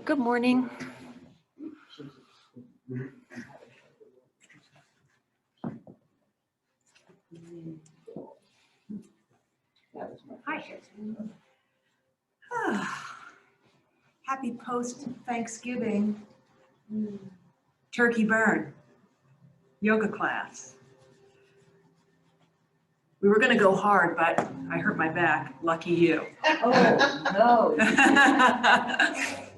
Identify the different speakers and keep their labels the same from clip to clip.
Speaker 1: Good morning. Hi. Happy post-Thanksgiving turkey burn yoga class. We were going to go hard, but I hurt my back. Lucky you.
Speaker 2: Oh, no.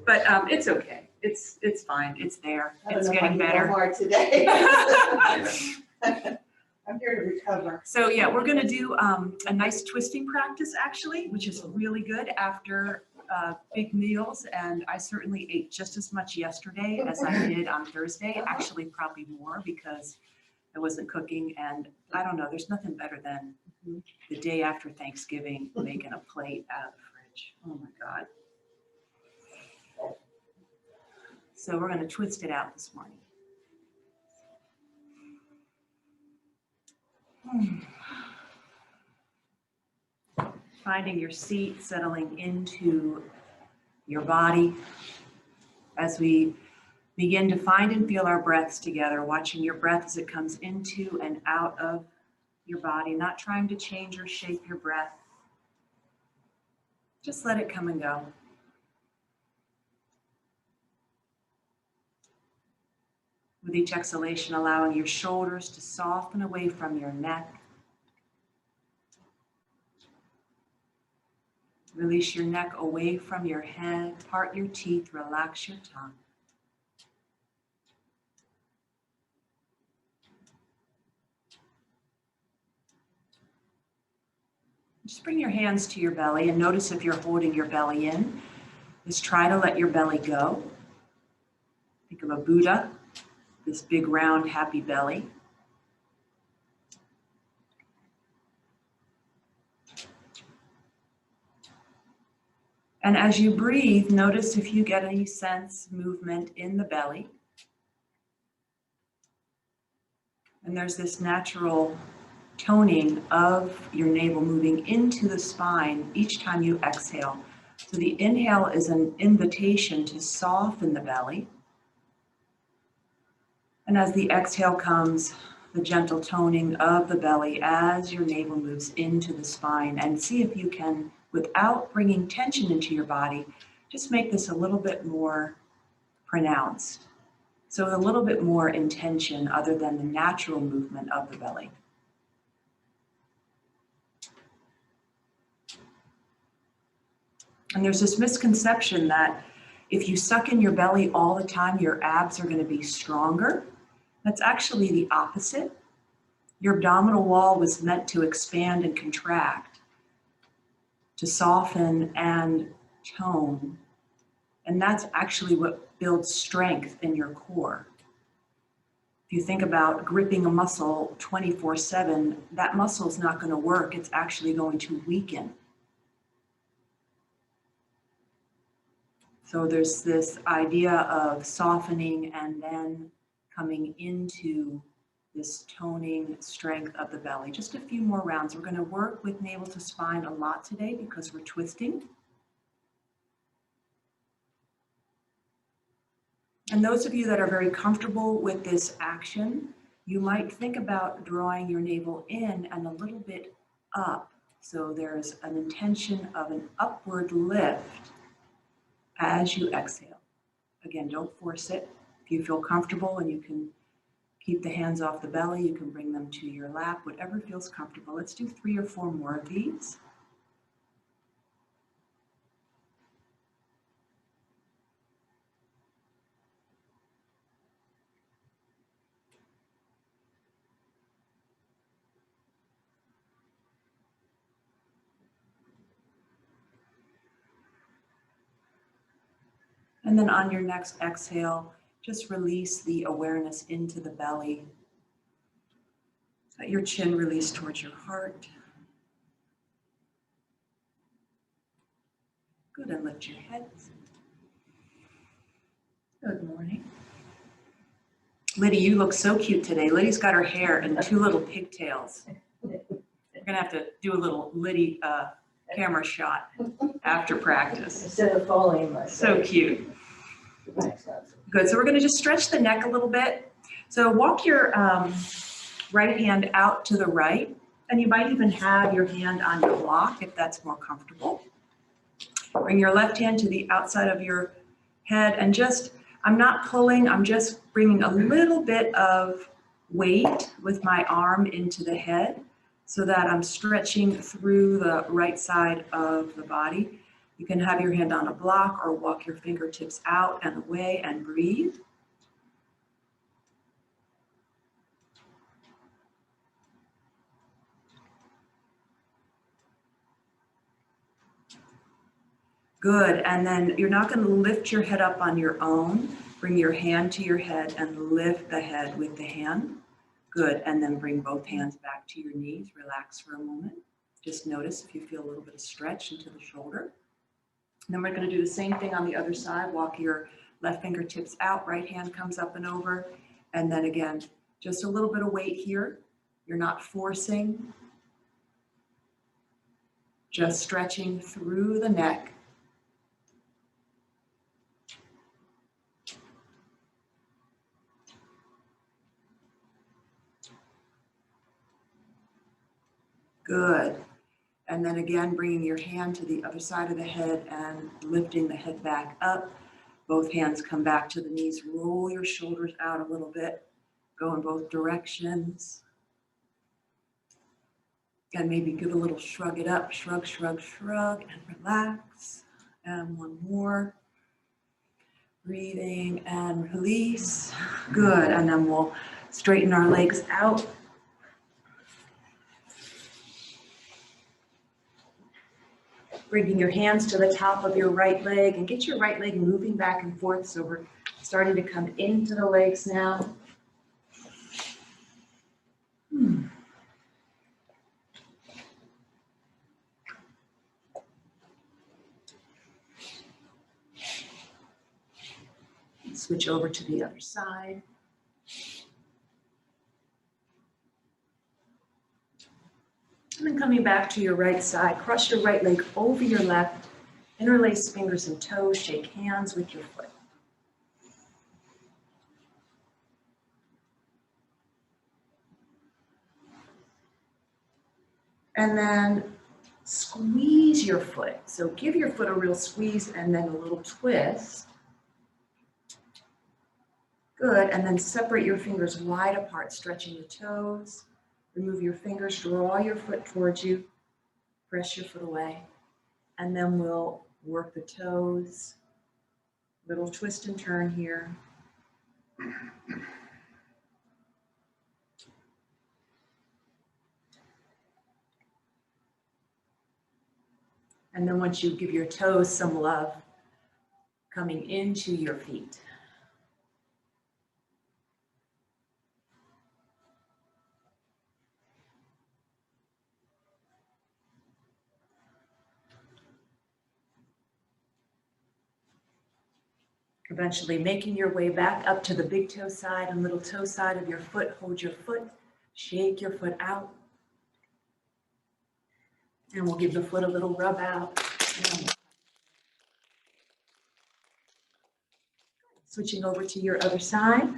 Speaker 1: But it's okay. It's fine. It's there. It's getting
Speaker 2: Go
Speaker 1: better.
Speaker 2: hard today. I'm here to recover.
Speaker 1: So yeah, we're going to do a nice twisting practice actually, which is really good after big meals. And I certainly ate just as much yesterday as I did on Thursday, actually probably more because I wasn't cooking. And I don't know, there's nothing better than the day after Thanksgiving making a plate out of the fridge. Oh my God. So we're going to twist it out this morning. Finding your seat, settling into your body as we begin to find and feel our breaths together, watching your breath as it comes into and out of your body, not trying to change or shape your breath. Just let it come and go. With each exhalation, allowing your shoulders to soften away from your neck. Release your neck away from your head, part your teeth, relax your tongue. Just bring your hands to your belly and notice if you're holding your belly in. Just try to let your belly go. Think of a Buddha, this big round happy belly. And as you breathe, notice if you get any sense, movement in the belly. And there's this natural toning of your navel moving into the spine each time you exhale. So the inhale is an invitation to soften the belly. And as the exhale comes, the gentle toning of the belly as your navel moves into the spine. And see if you can, without bringing tension into your body, just make this a little bit more pronounced. So a little bit more intention other than the natural movement of the belly. And there's this misconception that if you suck in your belly all the time, your abs are going to be stronger. That's actually the opposite. Your abdominal wall was meant to expand and contract, to soften and tone. And that's actually what builds strength in your core. If you think about gripping a muscle 24/7, that muscle is not going to work. It's actually going to weaken. So there's this idea of softening and then coming into this toning strength of the belly. Just a few more rounds. We're going to work with navel to spine a lot today because we're twisting. And those of you that are very comfortable with this action, you might think about drawing your navel in and a little bit up. So there's an intention of an upward lift as you exhale. Again, don't force it. If you feel comfortable and you can keep the hands off the belly, you can bring them to your lap, whatever feels comfortable. Let's do 3 or 4 more of these. And then on your next exhale, just release the awareness into the belly. Let your chin release towards your heart. Good, and lift your heads. Good morning. Liddy, you look so cute today. Liddy's got her hair in 2 little pigtails. We're gonna have to do a little Liddy camera shot after practice.
Speaker 2: Instead of following myself.
Speaker 1: So cute. Good, so we're gonna just stretch the neck a little bit. So walk your right hand out to the right, and you might even have your hand on your block if that's more comfortable. Bring your left hand to the outside of your head and just, I'm not pulling, I'm just bringing a little bit of weight with my arm into the head so that I'm stretching through the right side of the body. You can have your hand on a block or walk your fingertips out and away and breathe. Good, and then you're not going to lift your head up on your own. Bring your hand to your head and lift the head with the hand. Good, and then bring both hands back to your knees. Relax for a moment. Just notice if you feel a little bit of stretch into the shoulder. And then we're going to do the same thing on the other side. Walk your left fingertips out, right hand comes up and over. And then again, just a little bit of weight here. You're not forcing, just stretching through the neck. Good. And then again, bringing your hand to the other side of the head and lifting the head back up. Both hands come back to the knees. Roll your shoulders out a little bit. Go in both directions. And maybe give a little shrug it up. Shrug, shrug, shrug, and relax. And one more. Breathing and release. Good. And then we'll straighten our legs out. Bringing your hands to the top of your right leg and get your right leg moving back and forth. So we're starting to come into the legs now. Switch over to the other side. And then coming back to your right side, cross your right leg over your left, interlace fingers and toes, shake hands with your foot. And then squeeze your foot. So give your foot a real squeeze and then a little twist. Good, and then separate your fingers wide apart, stretching the toes. Remove your fingers, draw your foot towards you, press your foot away, and then we'll work the toes. Little twist and turn here. And then once you give your toes some love, coming into your feet. Eventually making your way back up to the big toe side and little toe side of your foot. Hold your foot, shake your foot out. And we'll give the foot a little rub out. Switching over to your other side.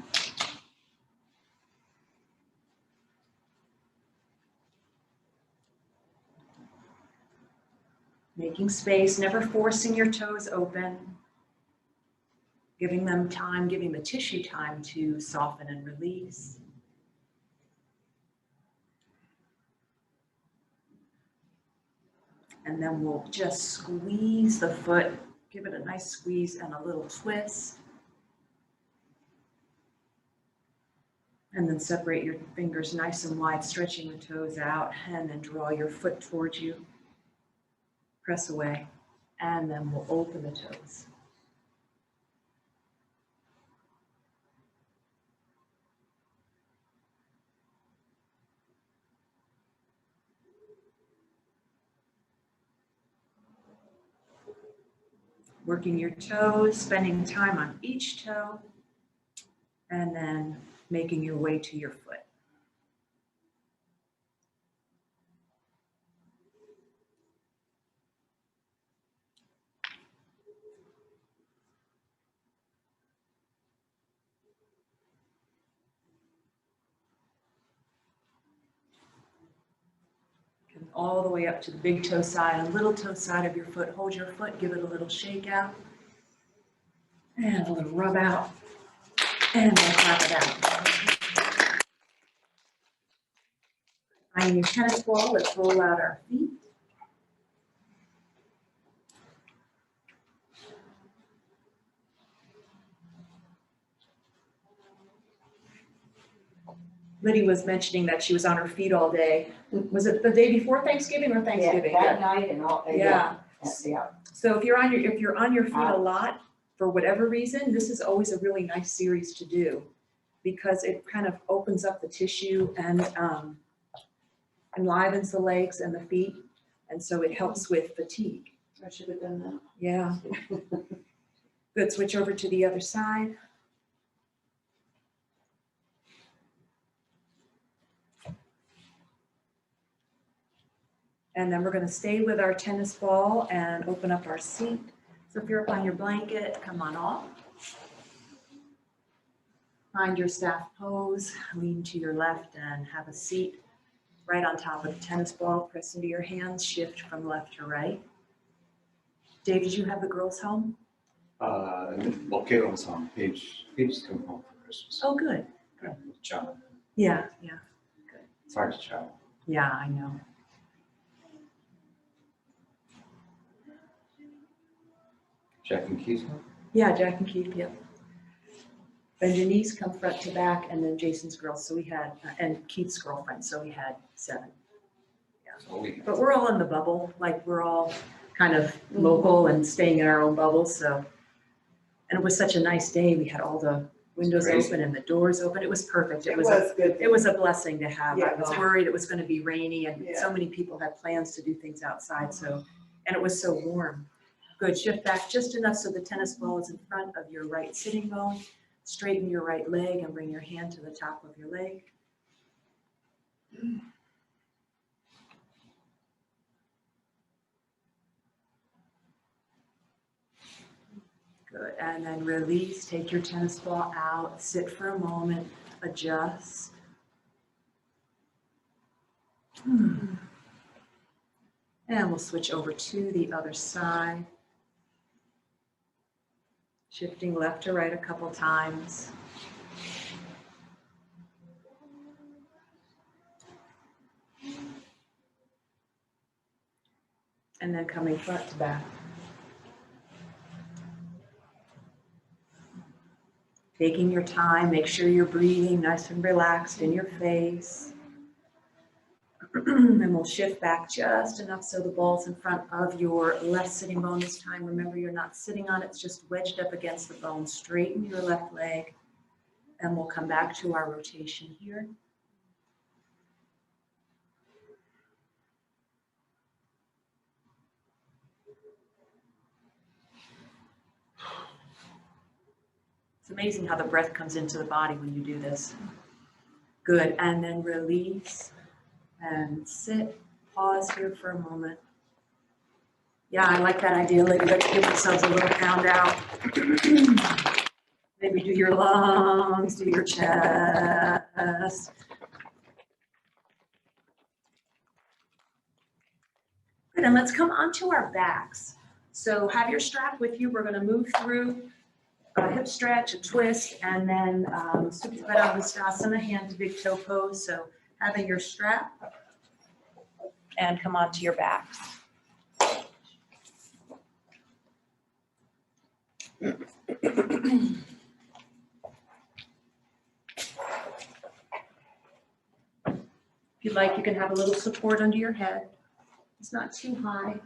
Speaker 1: Making space, never forcing your toes open. Giving them time, giving the tissue time to soften and release. And then we'll just squeeze the foot, give it a nice squeeze and a little twist. And then separate your fingers nice and wide, stretching the toes out, and then draw your foot towards you. Press away, and then we'll open the toes. Working your toes, spending time on each toe, and then making your way to your foot. all the way up to the big toe side and little toe side of your foot. Hold your foot, give it a little shake out. And a little rub out. And then clap it out. Find your tennis ball, let's roll out our feet. Liddy was mentioning that she was on her feet all day. Was it the day before Thanksgiving or Thanksgiving?
Speaker 2: Yeah, that night and all.
Speaker 1: Yeah.
Speaker 2: Yeah.
Speaker 1: So if you're on your feet a lot, for whatever reason, this is always a really nice series to do because it kind of opens up the tissue and enlivens the legs and the feet. And so it helps with fatigue.
Speaker 2: I should have done that.
Speaker 1: Yeah. Good, switch over to the other side. And then we're going to stay with our tennis ball and open up our seat. So if you're up on your blanket, come on off. Find your staff pose, lean to your left and have a seat right on top of the tennis ball. Press into your hands, shift from left to right. Dave, did you have the girls home?
Speaker 3: Well, Caitlin was home. Paige's come home for Christmas.
Speaker 1: Oh, good.
Speaker 3: With John.
Speaker 1: Yeah.
Speaker 3: It's hard to travel.
Speaker 1: Yeah, I know.
Speaker 3: Jack and Keith home?
Speaker 1: Yeah, Jack and Keith, yeah. Bend your knees, come front to back, and then Jason's girls. So we had, and Keith's girlfriend, so we had 7. But we're all in the bubble, like we're all kind of local and staying in our own bubbles, so. And it was such a nice day. We had all the windows open and the doors open. It was perfect. It was
Speaker 2: good.
Speaker 1: It was a blessing to have.
Speaker 2: Yeah.
Speaker 1: I was worried it was going to be rainy and
Speaker 2: Yeah.
Speaker 1: so many people had plans to do things outside, so, and it was so warm. Good, shift back just enough so the tennis ball is in front of your right sitting bone. Straighten your right leg and bring your hand to the top of your leg. Good, and then release, take your tennis ball out, sit for a moment, adjust. And we'll switch over to the other side. Shifting left to right a couple times. And then coming front to back. Taking your time, make sure you're breathing nice and relaxed in your face. And we'll shift back just enough so the ball's in front of your left sitting bone this time. Remember, you're not sitting on it, it's just wedged up against the bone. Straighten your left leg, and we'll come back to our rotation here. It's amazing how the breath comes into the body when you do this. Good, and then release. And sit, pause here for a moment. Yeah, I like that idea, lady. Let's give ourselves a little pound out. Maybe do your lungs, do your chest. Good, and let's come onto our backs. So have your strap with you. We're going to move through a hip stretch, a twist, and then Southangustasana, hand to big toe pose. So having your strap and come onto your backs. If you'd like, you can have a little support under your head. It's not too high.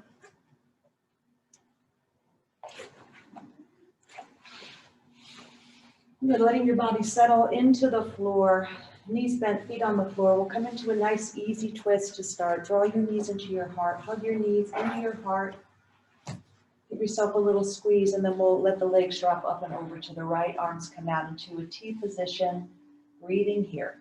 Speaker 1: Good, letting your body settle into the floor. Knees bent, feet on the floor. We'll come into a nice easy twist to start. Draw your knees into your heart. Hug your knees into your heart. Give yourself a little squeeze, and then we'll let the legs drop up and over to the right. Arms come out into a T position. Breathing here.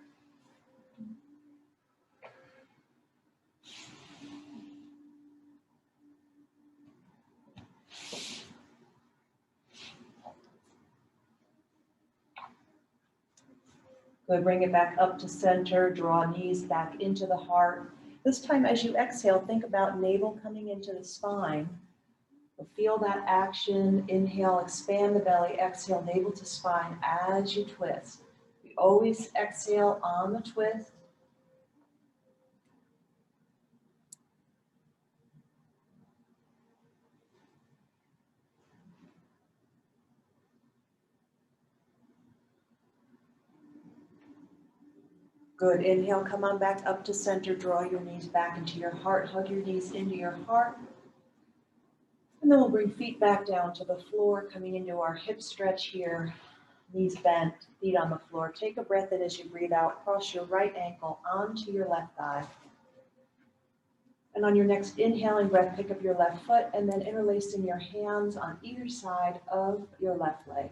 Speaker 1: Good, bring it back up to center, draw knees back into the heart,
Speaker 4: This time as you exhale, think about navel coming into the spine. Feel that action. Inhale, expand the belly. Exhale, navel to spine as you twist. We always exhale on the twist. Good. Inhale, come on back up to center. Draw your knees back into your heart. Hug your knees into your heart. And then we'll bring feet back down to the floor, coming into our hip stretch here. Knees bent, feet on the floor. Take a breath in as you breathe out. Cross your right ankle onto your left thigh. And on your next inhaling breath, pick up your left foot and then interlacing your hands on either side of your left leg.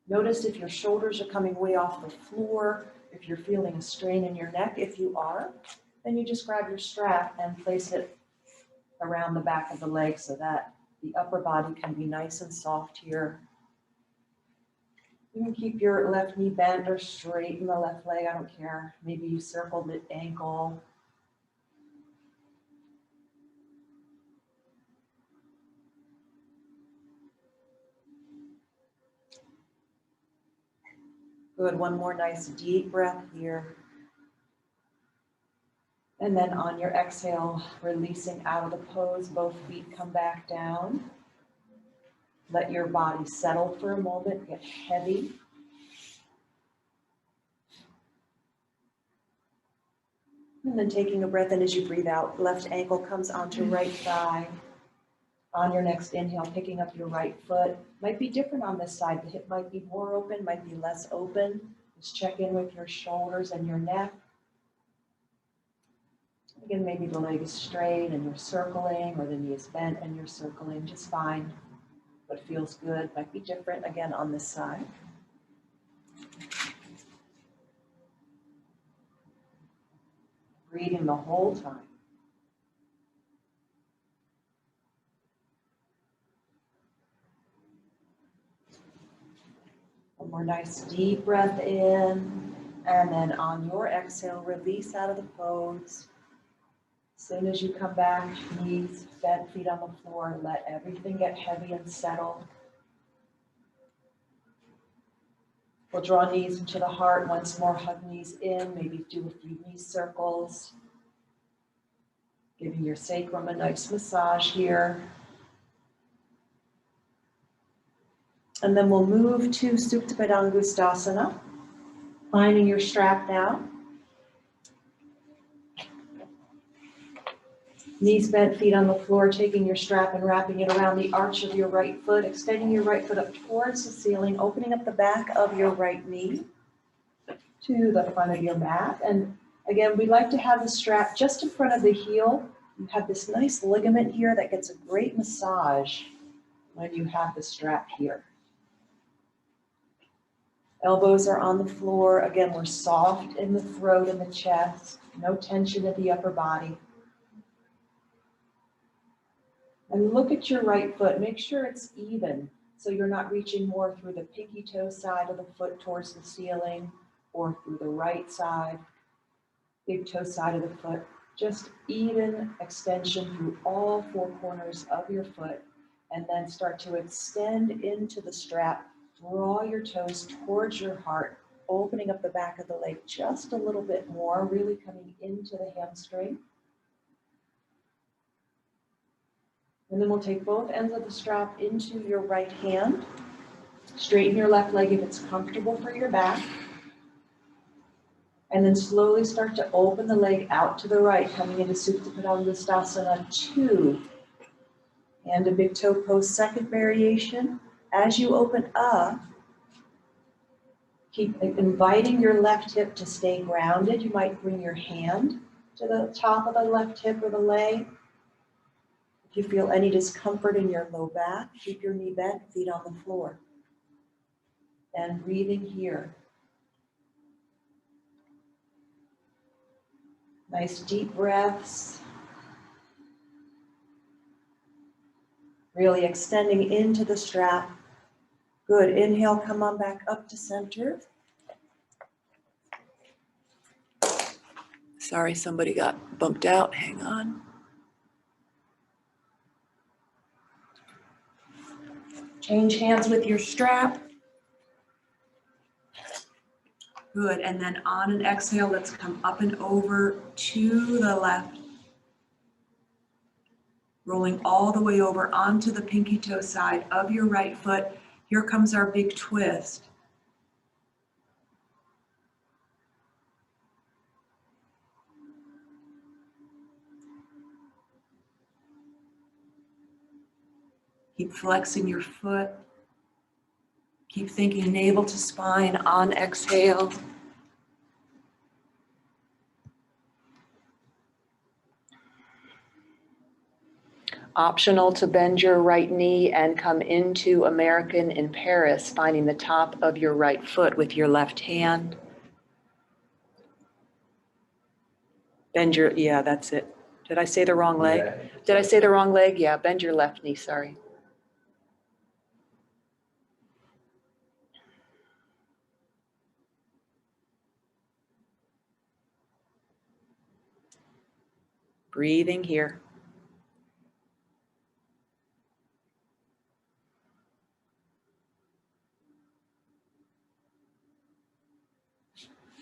Speaker 4: Notice if your shoulders are coming way off the floor, if you're feeling a strain in your neck. If you are, then you just grab your strap and place it around the back of the leg so that the upper body can be nice and soft here. You can keep your left knee bent or straight in the left leg, I don't care. Maybe you circled the ankle. Good, one more nice deep breath here. And then on your exhale, releasing out of the pose, both feet come back down. Let your body settle for a moment, get heavy. And then taking a breath in as you breathe out, left ankle comes onto right thigh. On your next inhale, picking up your right foot. Might be different on this side. The hip might be more open, might be less open. Just check in with your shoulders and your neck. Again, maybe the leg is straight and you're circling, or the knee is bent and you're circling, just fine. What feels good might be different again on this side. Breathing the whole time. One more nice deep breath in, and then on your exhale, release out of the pose. As soon as you come back, knees bent, feet on the floor, let everything get heavy and settle. We'll draw knees into the heart once more, hug knees in, maybe do a few knee circles. Giving your sacrum a nice massage here. And then we'll move to Southangustasana, finding your strap now. Knees bent, feet on the floor, taking your strap and wrapping it around the arch of your right foot, extending your right foot up towards the ceiling, opening up the back of your right knee to the front of your mat. And again, we like to have the strap just in front of the heel. You have this nice ligament here that gets a great massage when you have the strap here. Elbows are on the floor. Again, we're soft in the throat and the chest, no tension in the upper body. And look at your right foot. Make sure it's even, so you're not reaching more through the pinky toe side of the foot towards the ceiling or through the right side, big toe side of the foot. Just even extension through all four corners of your foot, and then start to extend into the strap. Draw your toes towards your heart, opening up the back of the leg just a little bit more, really coming into the hamstring. And then we'll take both ends of the strap into your right hand. Straighten your left leg if it's comfortable for your back. And then slowly start to open the leg out to the right, coming into Southangustasana 2. And a big toe pose, second variation. As you open up, keep inviting your left hip to stay grounded. You might bring your hand to the top of the left hip or the leg. If you feel any discomfort in your low back, keep your knee bent, feet on the floor. And breathing here. Nice deep breaths. Really extending into the strap. Good. Inhale, come on back up to center.
Speaker 1: Sorry, somebody got bumped out. Hang on. Change hands with your strap. Good, and then on an exhale, let's come up and over to the left. Rolling all the way over onto the pinky toe side of your right foot. Here comes our big twist. Keep flexing your foot. Keep thinking navel to spine on exhale. Optional to bend your right knee and come into American in Paris, finding the top of your right foot with your left hand. Bend your, yeah, that's it. Did I say the wrong leg?
Speaker 3: Yeah.
Speaker 1: Did I say the wrong leg? Yeah, bend your left knee, sorry. Breathing here.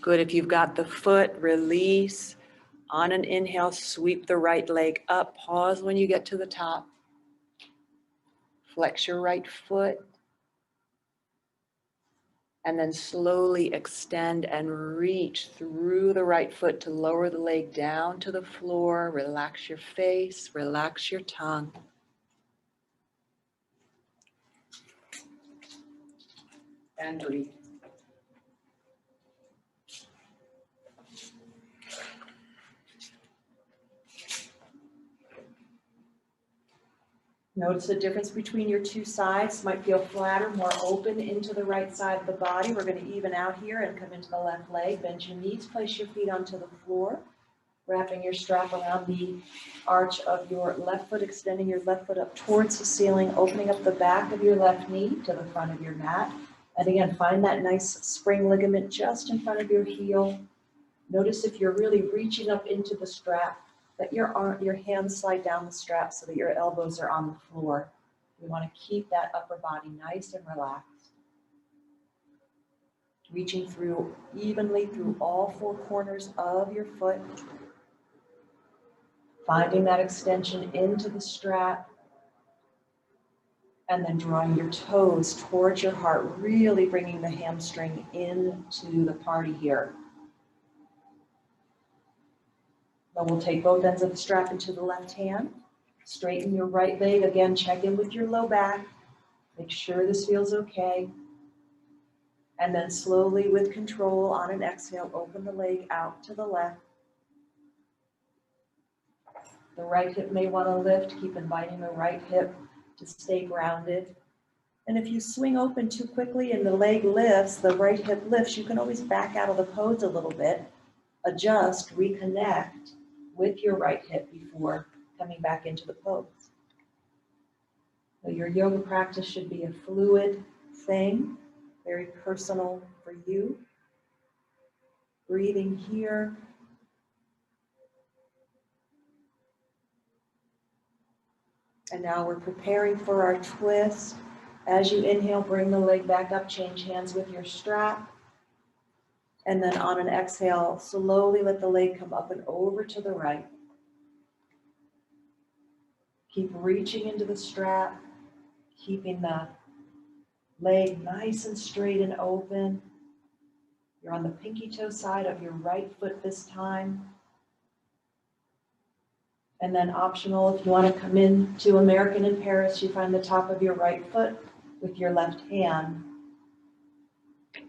Speaker 1: Good, if you've got the foot, release. On an inhale, sweep the right leg up. Pause when you get to the top. Flex your right foot. And then slowly extend and reach through the right foot to lower the leg down to the floor. Relax your face, relax your tongue. And breathe. Notice the difference between your two sides. Might feel flatter, more open into the right side of the body. We're going to even out here and come into the left leg. Bend your knees, place your feet onto the floor, wrapping your strap around the arch of your left foot, extending your left foot up towards the ceiling, opening up the back of your left knee to the front of your mat. And again, find that nice spring ligament just in front of your heel. Notice if you're really reaching up into the strap, that your hands slide down the strap so that your elbows are on the floor. We want to keep that upper body nice and relaxed. Reaching through evenly through all four corners of your foot. Finding that extension into the strap. And then drawing your toes towards your heart, really bringing the hamstring into the party here. Then we'll take both ends of the strap into the left hand. Straighten your right leg. Again, check in with your low back. Make sure this feels okay. And then slowly, with control, on an exhale, open the leg out to the left. The right hip may want to lift. Keep inviting the right hip to stay grounded. And if you swing open too quickly and the leg lifts, the right hip lifts, you can always back out of the pose a little bit. Adjust, reconnect with your right hip before coming back into the pose. So your yoga practice should be a fluid thing, very personal for you. Breathing here. And now we're preparing for our twist. As you inhale, bring the leg back up, change hands with your strap. And then on an exhale, slowly let the leg come up and over to the right. Keep reaching into the strap, keeping the leg nice and straight and open. You're on the pinky toe side of your right foot this time. And then optional, if you want to come in to American in Paris, you find the top of your right foot with your left hand,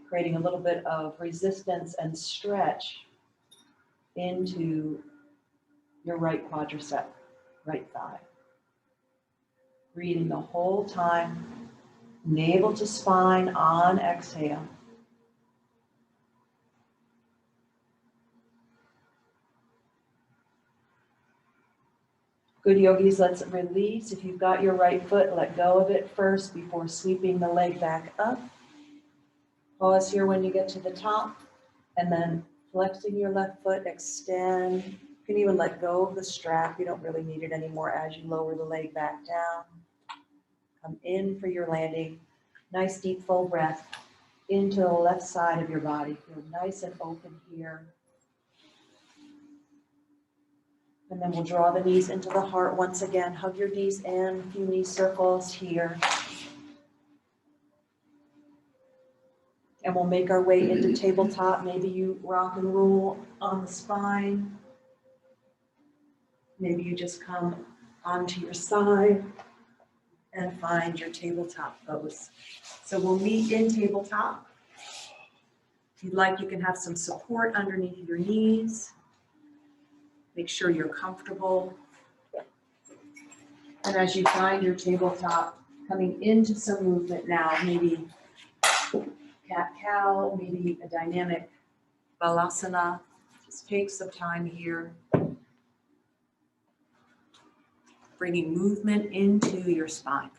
Speaker 1: creating a little bit of resistance and stretch into your right quadricep, right thigh. Breathing the whole time, navel to spine on exhale. Good yogis, let's release. If you've got your right foot, let go of it first before sweeping the leg back up. Pause here when you get to the top, and then
Speaker 4: Flexing your left foot, extend. You can even let go of the strap. You don't really need it anymore as you lower the leg back down. Come in for your landing. Nice deep full breath into the left side of your body. Feel nice and open here. And then we'll draw the knees into the heart once again. Hug your knees in, a few knee circles here. And we'll make our way into tabletop. Maybe you rock and roll on the spine. Maybe you just come onto your side and find your tabletop pose. So we'll meet in tabletop. If you'd like, you can have some support underneath your knees. Make sure you're comfortable. And as you find your tabletop, coming into some movement now, maybe cat-cow, maybe a dynamic balasana. Just take some time here. Bringing movement into your spine.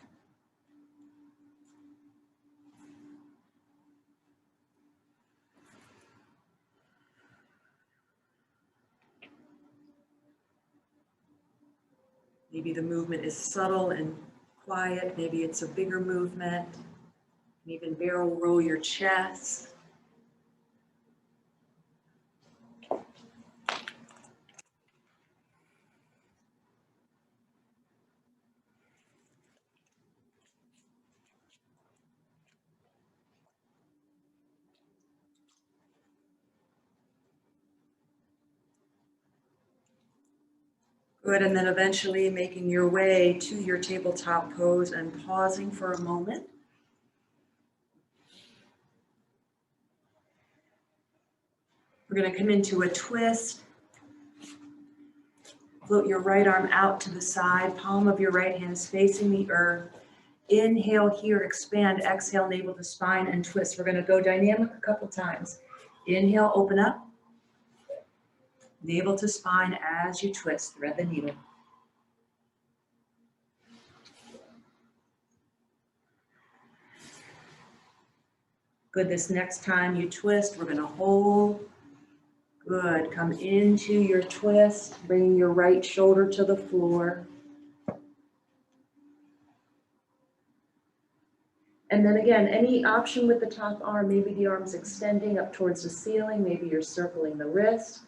Speaker 4: Maybe the movement is subtle and quiet. Maybe it's a bigger movement. You can even barrel roll your chest. Good, and then eventually making your way to your tabletop pose and pausing for a moment. We're going to come into a twist. Float your right arm out to the side, palm of your right hand is facing the earth. Inhale here, expand, exhale, navel to spine and twist. We're going to go dynamic a couple times. Inhale, open up. Navel to spine as you twist, thread the needle. Good, this next time you twist, we're going to hold. Good, come into your twist, bringing your right shoulder to the floor. And then again, any option with the top arm, maybe the arm's extending up towards the ceiling, maybe you're circling the wrist.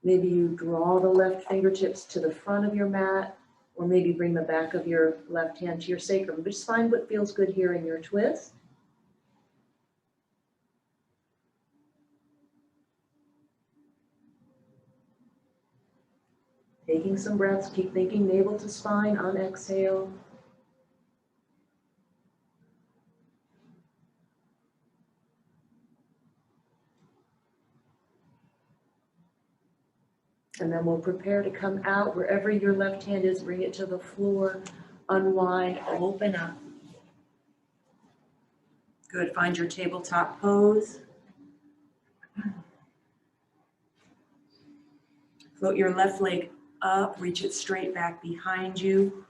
Speaker 4: Maybe you draw the left fingertips to the front of your mat, or maybe bring the back of your left hand to your sacrum. Just find what feels good here in your twist. Taking some breaths, keep thinking navel to spine on exhale. And then we'll prepare to come out. Wherever your left hand is, bring it to the floor, unwind, open up. Good, find your tabletop pose. Float your left leg up, reach it straight back behind you,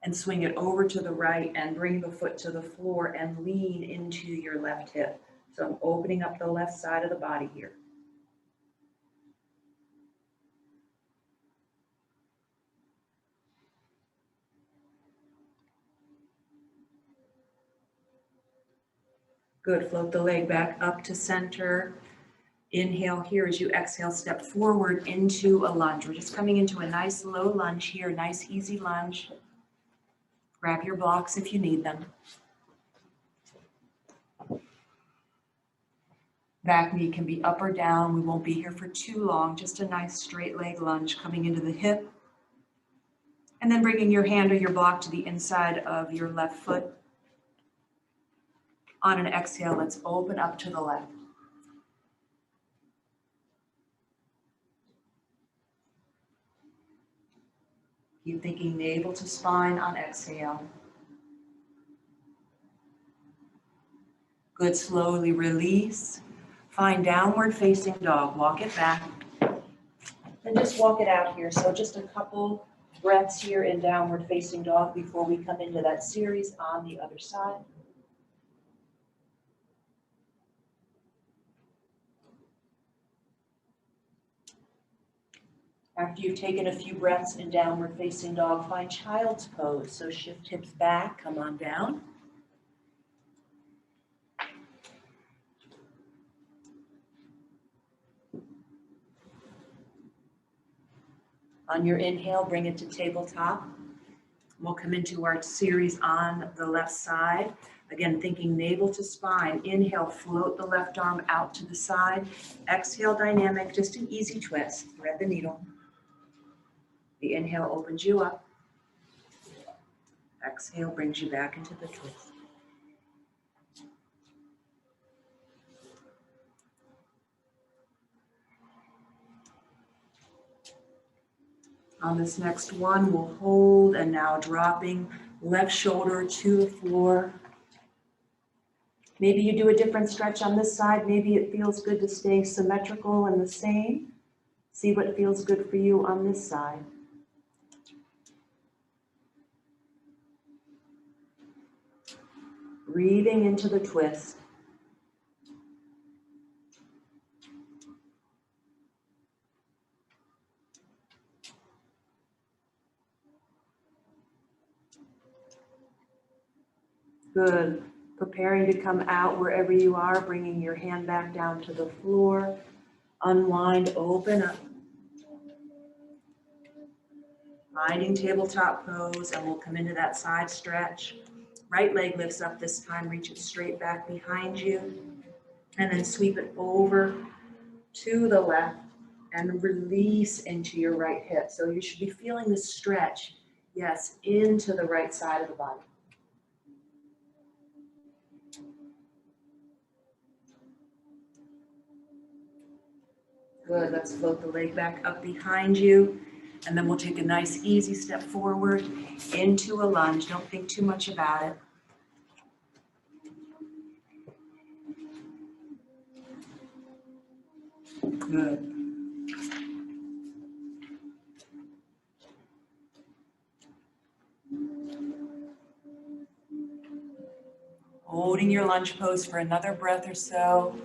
Speaker 4: and swing it over to the right and bring the foot to the floor and lean into your left hip. So I'm opening up the left side of the body here. Good, float the leg back up to center. Inhale here as you exhale, step forward into a lunge. We're just coming into a nice low lunge here, nice easy lunge. Grab your blocks if you need them. Back knee can be up or down. We won't be here for too long. Just a nice straight leg lunge coming into the hip. And then bringing your hand or your block to the inside of your left foot. On an exhale, let's open up to the left. Keep thinking navel to spine on exhale. Good, slowly release. Find downward facing dog. Walk it back. And just walk it out here. So just a couple breaths here in downward facing dog before we come into that series on the other side. After you've taken a few breaths in downward facing dog, find child's pose. So shift hips back, come on down. On your inhale, bring it to tabletop. We'll come into our series on the left side. Again, thinking navel to spine. Inhale, float the left arm out to the side. Exhale, dynamic, just an easy twist. Thread the needle. The inhale opens you up. Exhale brings you back into the twist. On this next one, we'll hold and now dropping left shoulder to the floor. Maybe you do a different stretch on this side. Maybe it feels good to stay symmetrical and the same. See what feels good for you on this side. Breathing into the twist. Good. Preparing to come out wherever you are, bringing your hand back down to the floor. Unwind, open up. Finding tabletop pose, and we'll come into that side stretch. Right leg lifts up this time, reach it straight back behind you. And then sweep it over to the left and release into your right hip. So you should be feeling the stretch, yes, into the right side of the body. Good, let's float the leg back up behind you. And then we'll take a nice easy step forward into a lunge. Don't think too much about it. Good. Holding your lunge pose for another breath or so.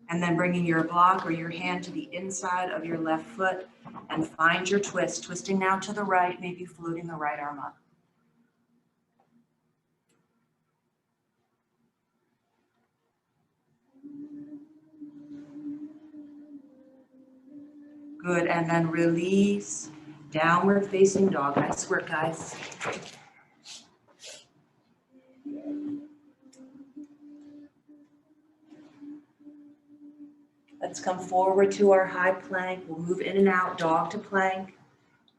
Speaker 4: And then bringing your block or your hand to the inside of your left foot and find your twist. Twisting now to the right, maybe floating the right arm up. Good, and then release, downward facing dog. Nice work, guys. Let's come forward to our high plank. We'll move in and out, dog to plank.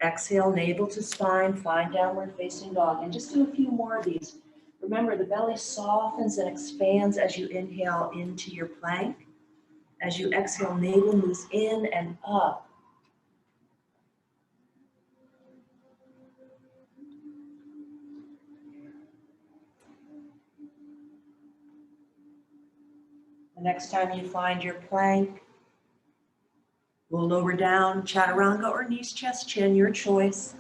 Speaker 4: Exhale, navel to spine, find downward facing dog. And just do a few more of these. Remember, the belly softens and expands as you inhale into your plank. As you exhale, navel moves in and up. The next time you find your plank, we'll lower down, chaturanga or knees, chest, chin, your choice.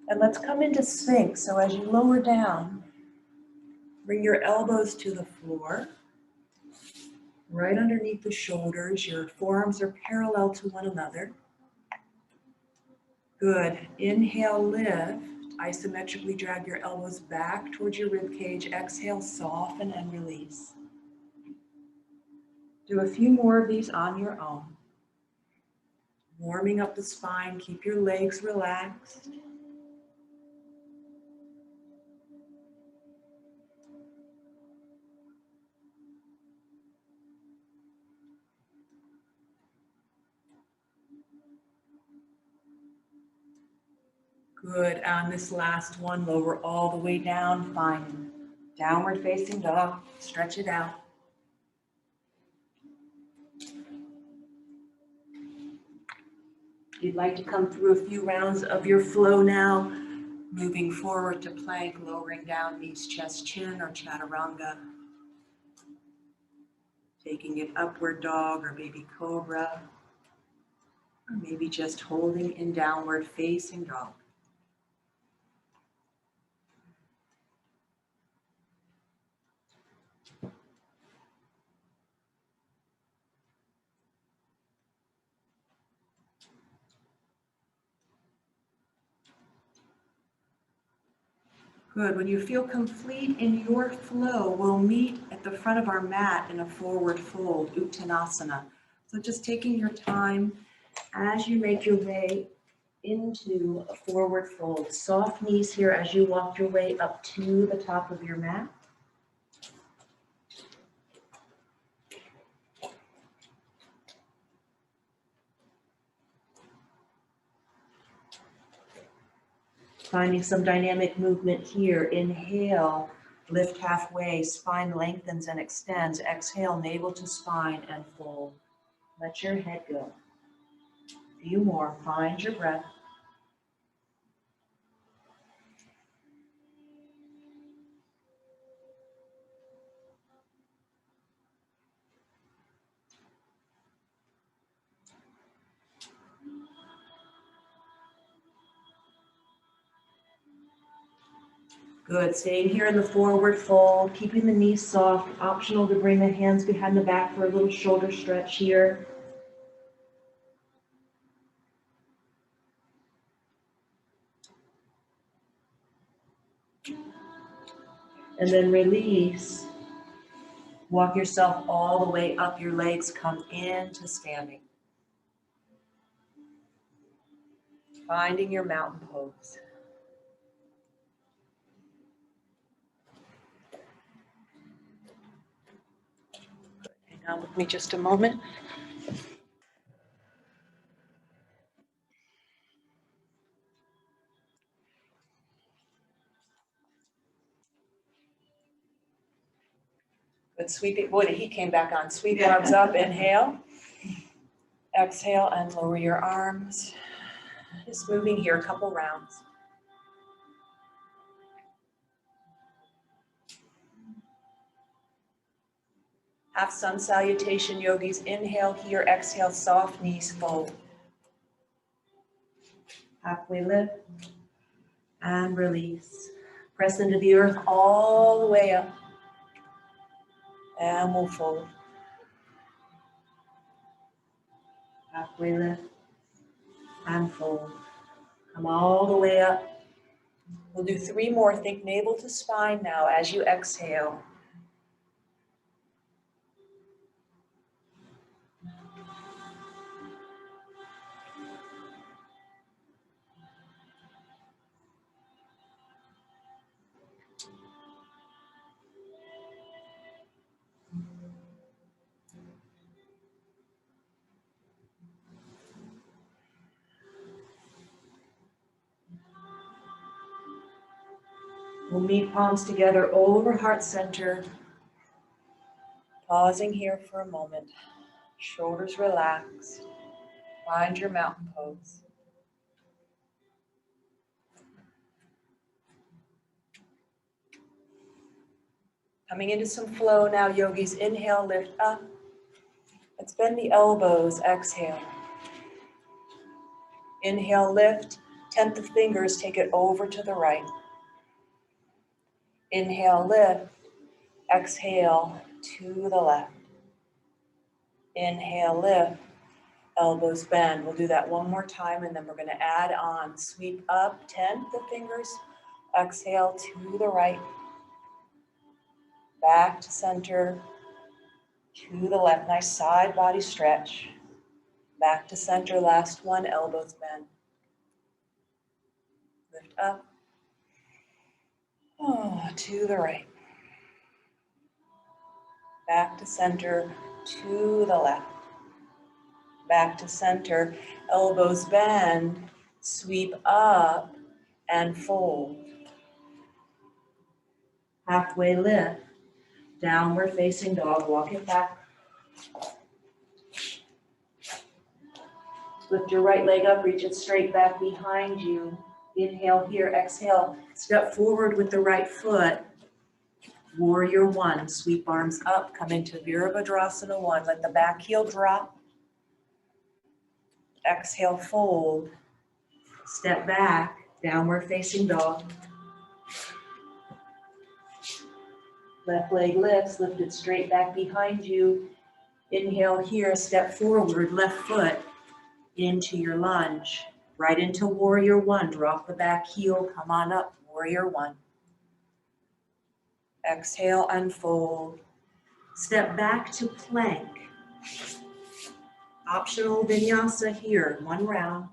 Speaker 4: And let's come into Sphinx. So as you lower down, bring your elbows to the floor, right underneath the shoulders. Your forearms are parallel to one another. Good. Inhale, lift. Isometrically drag your elbows back towards your rib cage. Exhale, soften and release. Do a few more of these on your own. Warming up the spine, keep your legs relaxed. Good, on this last one, lower all the way down, find downward facing dog, stretch it out. If you'd like to come through a few rounds of your flow now, moving forward to plank, lowering down, knees, chest, chin, or chaturanga. Taking it upward dog or baby cobra, or maybe just holding in downward facing dog.
Speaker 1: Good. When you feel complete in your flow, we'll meet at the front of our mat in a forward fold, Uttanasana. So just taking your time as you make your way into a forward fold. Soft knees here as you walk your way up to the top of your mat. Finding some dynamic movement here. Inhale, lift halfway, spine lengthens and extends. Exhale, navel to spine and fold. Let your head go. A few more. Find your breath. Good. Staying here in the forward fold, keeping the knees soft. Optional to bring the hands behind the back for a little shoulder stretch here. And then release. Walk yourself all the way up. Your legs come into standing. Finding your mountain pose. Hang on with me just a moment. Good, sweep. Boy, the heat came back on. Sweep arms up, inhale. Exhale and lower your arms. Just moving here a couple rounds. Half sun salutation, yogis. Inhale here, exhale, soft knees fold. Halfway lift and release. Press into the earth all the way up. And we'll fold. Halfway lift and fold. Come all the way up. We'll do 3 more. Think navel to spine now as you exhale. We'll meet palms together over heart center. Pausing here for a moment. Shoulders relaxed. Find your mountain pose. Coming into some flow now, yogis. Inhale, lift up. Let's bend the elbows. Exhale. Inhale, lift. 10th of fingers, take it over to the right. Inhale, lift. Exhale to the left. Inhale, lift. Elbows bend. We'll do that one more time and then we're going to add on. Sweep up, 10th of fingers. Exhale to the right. Back to center. To the left. Nice side body stretch. Back to center. Last one. Elbows bend. Lift up. Oh, to the right. Back to center. To the left. Back to center, elbows bend, sweep up and fold. Halfway lift, downward facing dog, walk it back. Lift your right leg up, reach it straight back behind you. Inhale here, exhale, step forward with the right foot. Warrior one, sweep arms up, come into Virabhadrasana 1, let the back heel drop. Exhale, fold, step back, downward facing dog. Left leg lifts, lift it straight back behind you. Inhale here, step forward, left foot into your lunge. Right into warrior one, drop the back heel, come on up, warrior one. Exhale, unfold. Step back to plank. Optional vinyasa here, 1 round.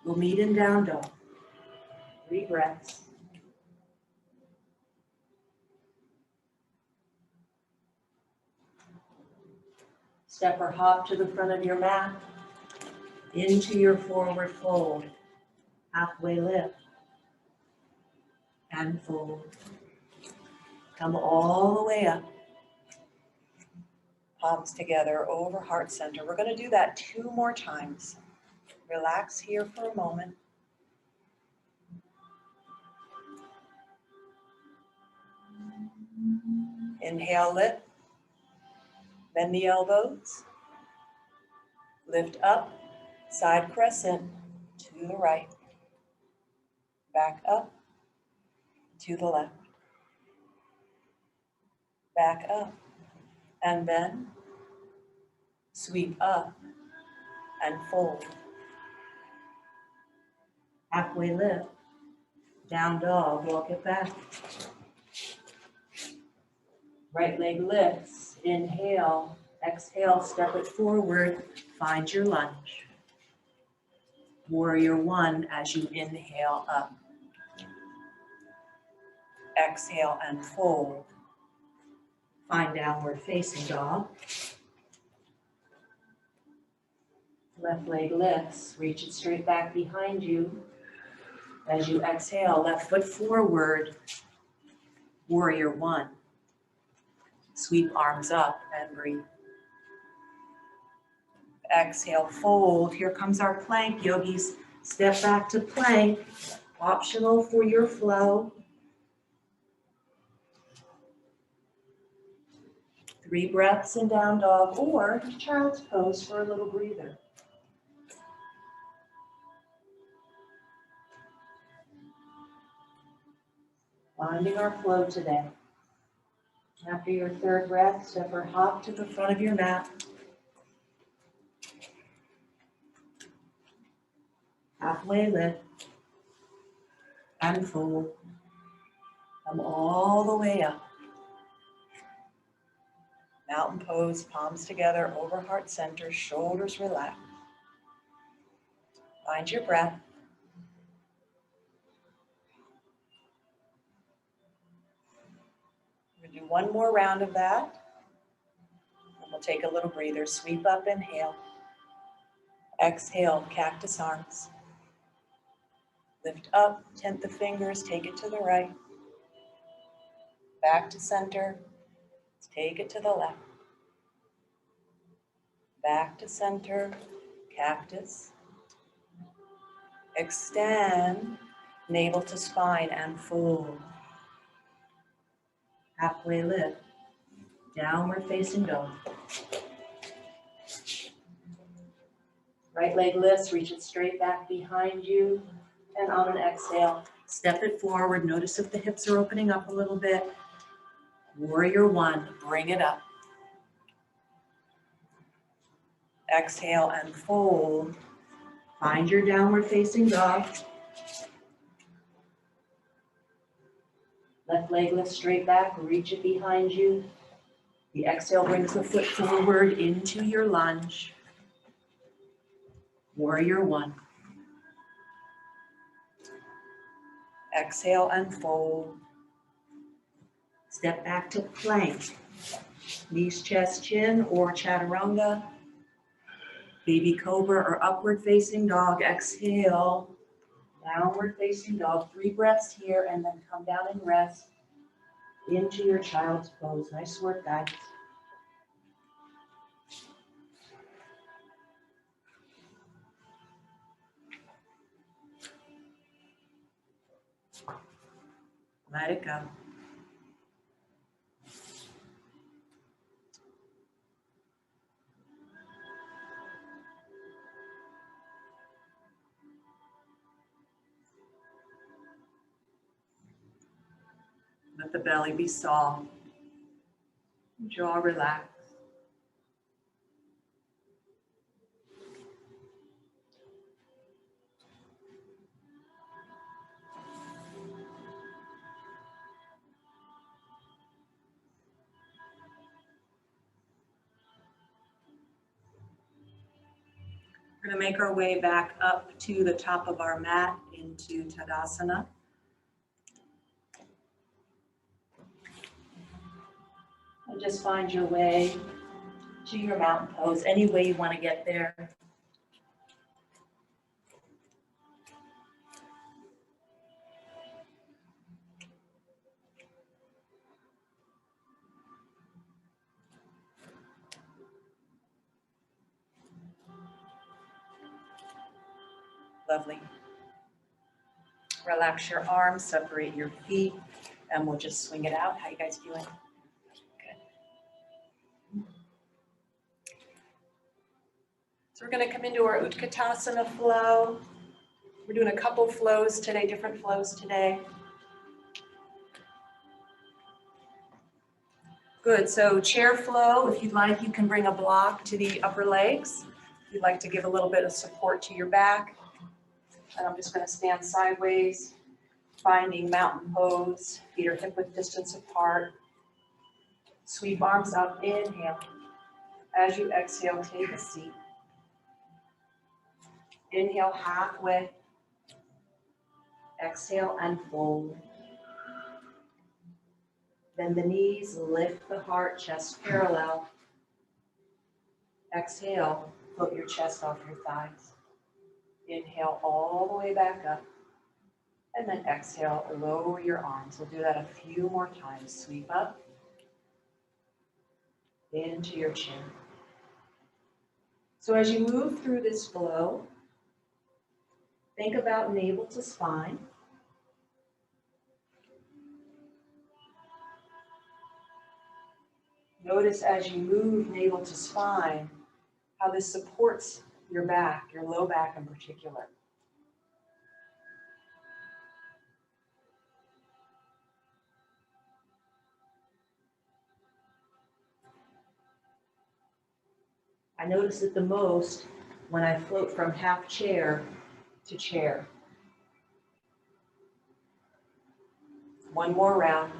Speaker 1: We'll meet in down dog. 3 breaths. Step or hop to the front of your mat, into your forward fold. Halfway lift and fold. Come all the way up. Palms together over heart center. We're going to do that 2 more times. Relax here for a moment. Inhale, lift. Bend the elbows. Lift up. Side crescent to the right. Back up to the left. Back up and bend. Sweep up and fold. Halfway lift. Down dog, walk it back. Right leg lifts. Inhale. Exhale, step it forward. Find your lunge. Warrior 1 as you inhale up. Exhale and fold. Find downward facing dog. Left leg lifts. Reach it straight back behind you. As you exhale, left foot forward. Warrior 1. Sweep arms up and breathe. Exhale, fold. Here comes our plank, yogis. Step back to plank. Optional for your flow. 3 breaths in down dog or child's pose for a little breather. Finding our flow today. After your 3rd breath, step or hop to the front of your mat. Halfway lift and fold. Come all the way up. Mountain pose, palms together over heart center, shoulders relaxed. Find your breath. We're going to do 1 more round of that. And we'll take a little breather. Sweep up, inhale. Exhale, cactus arms. Lift up, tent the fingers, take it to the right. Back to center. Take it to the left. Back to center, cactus. Extend, navel to spine and fold. Halfway lift, downward facing dog. Right leg lifts, reach it straight back behind you. And on an exhale, step it forward. Notice if the hips are opening up a little bit. Warrior 1, bring it up. Exhale and fold. Find your downward facing dog. Left leg lifts straight back, reach it behind you. The exhale brings the foot forward into your lunge. Warrior 1. Exhale and fold. Step back to plank. Knees, chest, chin, or chaturanga. Baby cobra or upward facing dog. Exhale. Downward facing dog. 3 breaths here and then come down and rest into your child's pose. Nice work, guys. Let it go. Let the belly be soft. Jaw relaxed. We're going to make our way back up to the top of our mat into Tadasana. And just find your way to your mountain pose, any way you want to get there. Lovely. Relax your arms, separate your feet, and we'll just swing it out. How you guys doing? Good. So we're going to come into our Utkatasana flow. We're doing a couple flows today, different flows today. Good, so chair flow, if you'd like, you can bring a block to the upper legs. If you'd like to give a little bit of support to your back. And I'm just going to stand sideways, finding mountain pose. Feet are hip-width distance apart. Sweep arms up, inhale. As you exhale, take a seat. Inhale halfway. Exhale and fold. Bend the knees, lift the heart, chest parallel. Exhale, float your chest off your thighs. Inhale all the way back up. And then exhale, lower your arms. We'll do that a few more times. Sweep up into your chair. So as you move through this flow, think about navel to spine. Notice as you move navel to spine, how this supports your back, your low back in particular. I notice it the most when I float from half chair to chair. One more round.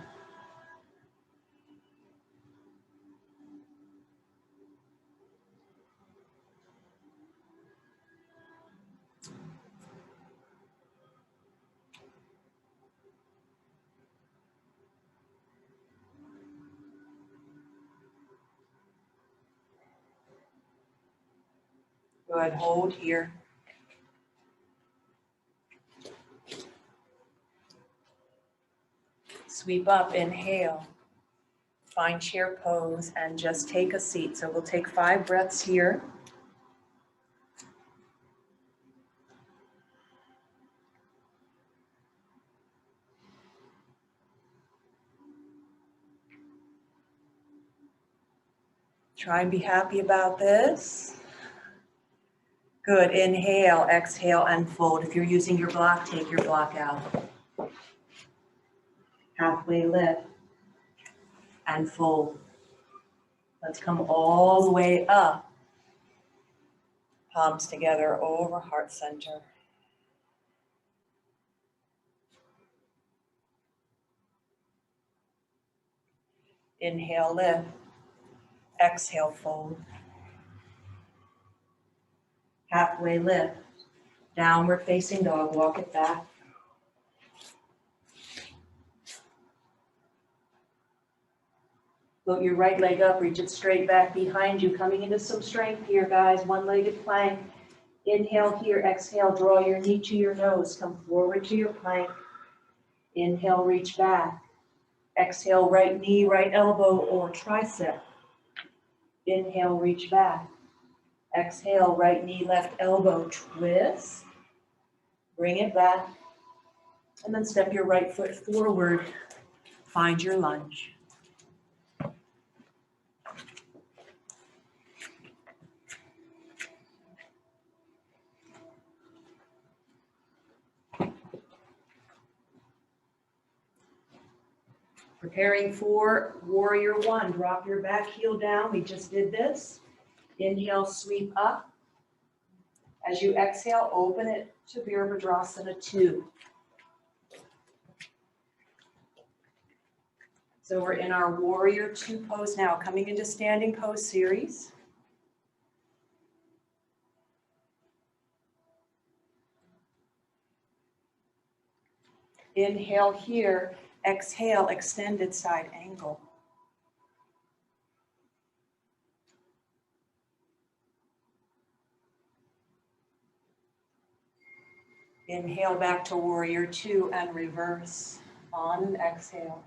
Speaker 1: Good, hold here. Sweep up, inhale. Find chair pose and just take a seat. So we'll take 5 breaths here. Try and be happy about this. Good, inhale, exhale, and fold. If you're using your block, take your block out. Halfway lift and fold. Let's come all the way up. Palms together over heart center. Inhale, lift. Exhale, fold. Halfway lift. Downward facing dog, walk it back. Float your right leg up, reach it straight back behind you, coming into some strength here, guys. One-legged plank. Inhale here, exhale, draw your knee to your nose, come forward to your plank. Inhale, reach back. Exhale, right knee, right elbow, or tricep. Inhale, reach back. Exhale, right knee, left elbow, twist. Bring it back. And then step your right foot forward. Find your lunge. Preparing for warrior one. Drop your back heel down. We just did this. Inhale, sweep up. As you exhale, open it to Virabhadrasana 2. So we're in our warrior 2 pose now, coming into standing pose series. Inhale here, exhale, extended side angle. Inhale back to warrior two and reverse on an exhale.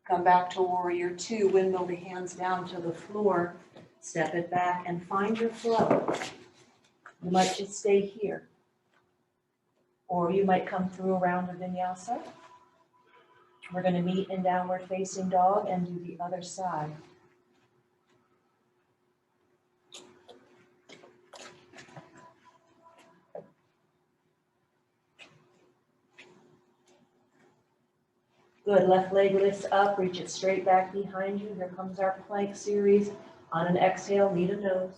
Speaker 1: Come back to warrior two, windmill the hands down to the floor, step it back and find your flow. You might just stay here, or you might come through around a vinyasa. We're going to meet in downward facing dog and do the other side. Good, left leg lifts up, reach it straight back behind you. Here comes our plank series. On an exhale, knee to nose.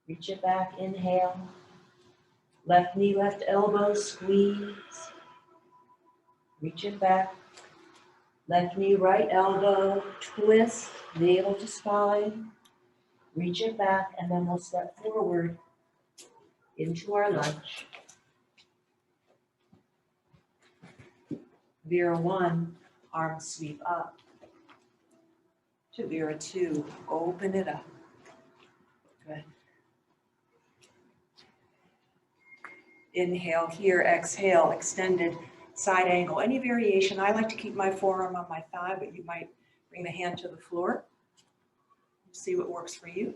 Speaker 1: Reach it back, inhale. Left knee, left elbow, squeeze. Reach it back. Left knee, right elbow, twist, navel to spine. Reach it back, and then we'll step forward into our lunge. Vera one, arms sweep up. To Vera two, open it up. Good. Inhale here, exhale, extended side angle. Any variation, I like to keep my forearm on my thigh, but you might bring the hand to the floor. See what works for you.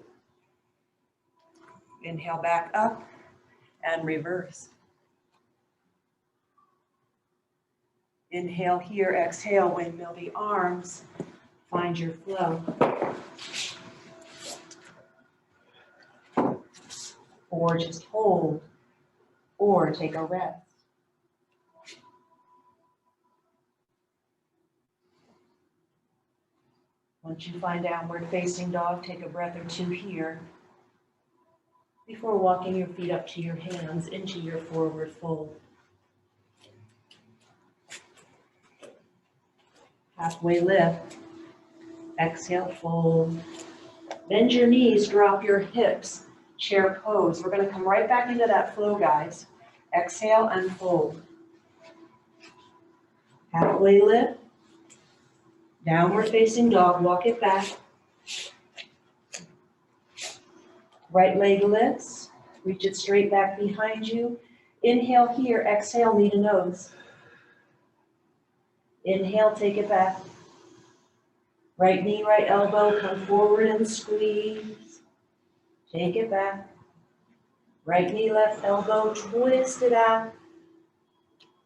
Speaker 1: Inhale back up and reverse. Inhale here, exhale, windmill the arms. Find your flow. Or just hold, or take a rest. Once you find downward facing dog, take a breath or two here before walking your feet up to your hands into your forward fold. Halfway lift, exhale, fold. Bend your knees, drop your hips, chair pose. We're going to come right back into that flow, guys. Exhale and fold. Halfway lift, downward facing dog, walk it back. Right leg lifts, reach it straight back behind you. Inhale here, exhale, knee to nose. Inhale, take it back. Right knee, right elbow, come forward and squeeze. Take it back. Right knee, left elbow, twist it out.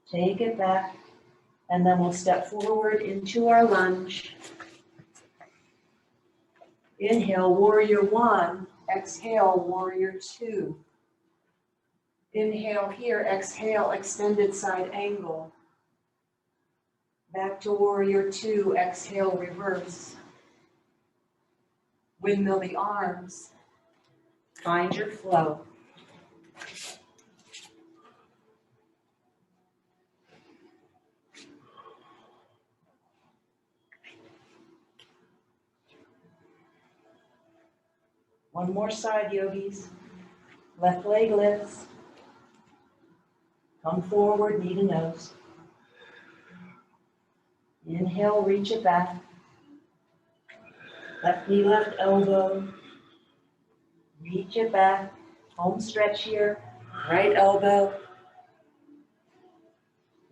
Speaker 1: Take it back. And then we'll step forward into our lunge. Inhale, warrior one. Exhale, warrior two. Inhale here, exhale, extended side angle. Back to warrior two, exhale, reverse. Windmill the arms. Find your flow. One more side, yogis. Left leg lifts. Come forward, knee to nose. Inhale, reach it back. Left knee, left elbow. Reach it back. Home stretch here. Right elbow.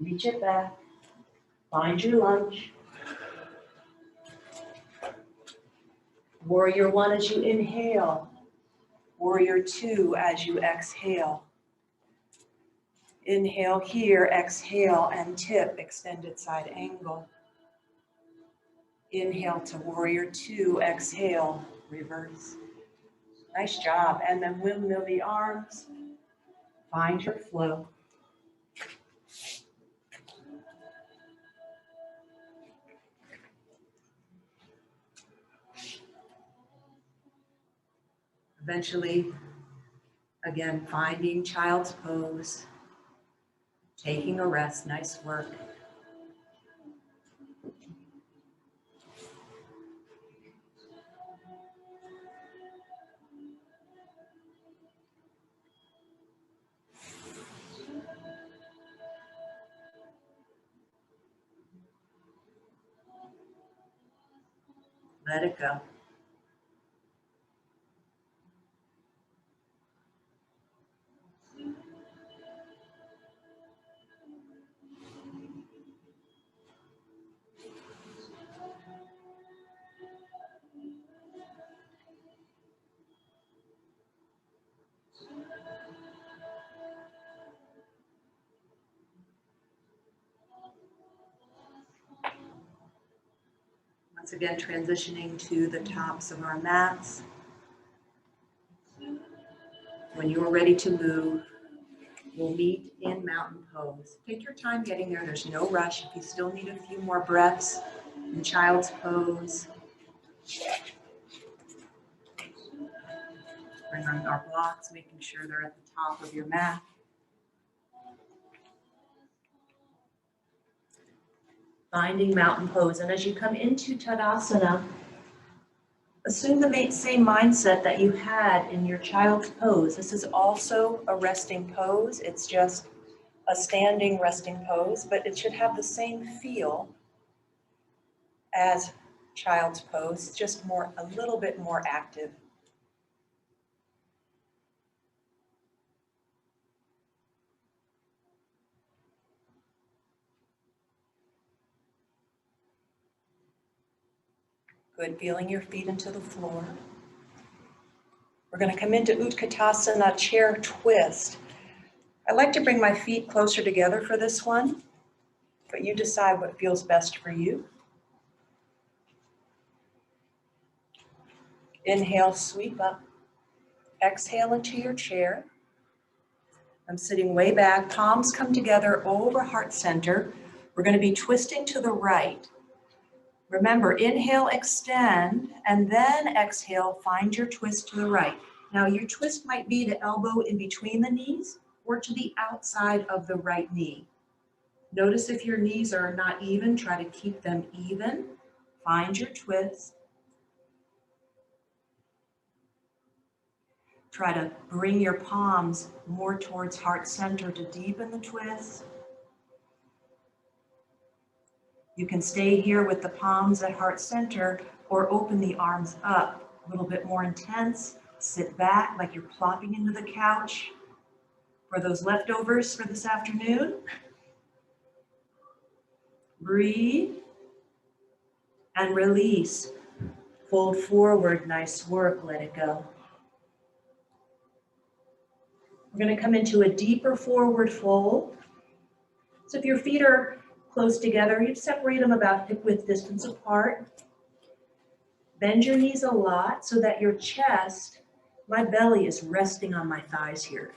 Speaker 1: Reach it back. Find your lunge. Warrior one as you inhale. Warrior two as you exhale. Inhale here, exhale and tip, extended side angle. Inhale to warrior two, exhale, reverse. Nice job. And then windmill the arms. Find your flow. Eventually, again, finding child's pose, taking a rest. Nice work. Let it go. Once again, transitioning to the tops of our mats. When you're ready to move, we'll meet in mountain pose. Take your time getting there. There's no rush. If you still need a few more breaths in child's pose, bring on our blocks, making sure they're at the top of your mat. Finding mountain pose. And as you come into Tadasana, assume the same mindset that you had in your child's pose. This is also a resting pose. It's just a standing resting pose, but it should have the same feel as child's pose, just a little bit more active. Good, feeling your feet into the floor. We're going to come into Utkatasana, chair twist. I like to bring my feet closer together for this one, but you decide what feels best for you. Inhale, sweep up. Exhale into your chair. I'm sitting way back, palms come together over heart center. We're going to be twisting to the right. Remember, inhale, extend, and then exhale, find your twist to the right. Now your twist might be the elbow in between the knees or to the outside of the right knee. Notice if your knees are not even, try to keep them even. Find your twist. Try to bring your palms more towards heart center to deepen the twist. You can stay here with the palms at heart center or open the arms up a little bit more intense. Sit back like you're plopping into the couch for those leftovers for this afternoon. Breathe and release. Fold forward, nice work, let it go. We're going to come into a deeper forward fold. So if your feet are close together, you separate them about hip width distance apart. Bend your knees a lot so that your chest, my belly is resting on my thighs here.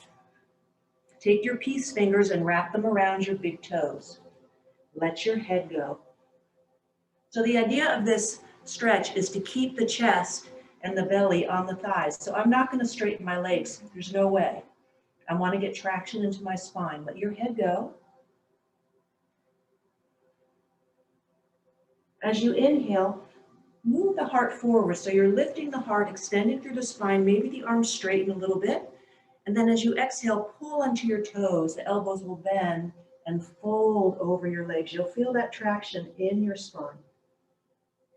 Speaker 1: Take your peace fingers and wrap them around your big toes. Let your head go. So the idea of this stretch is to keep the chest and the belly on the thighs. So I'm not going to straighten my legs. There's no way. I want to get traction into my spine. Let your head go. As you inhale, move the heart forward. So you're lifting the heart, extending through the spine, maybe the arms straighten a little bit. And then as you exhale, pull onto your toes. The elbows will bend and fold over your legs. You'll feel that traction in your spine.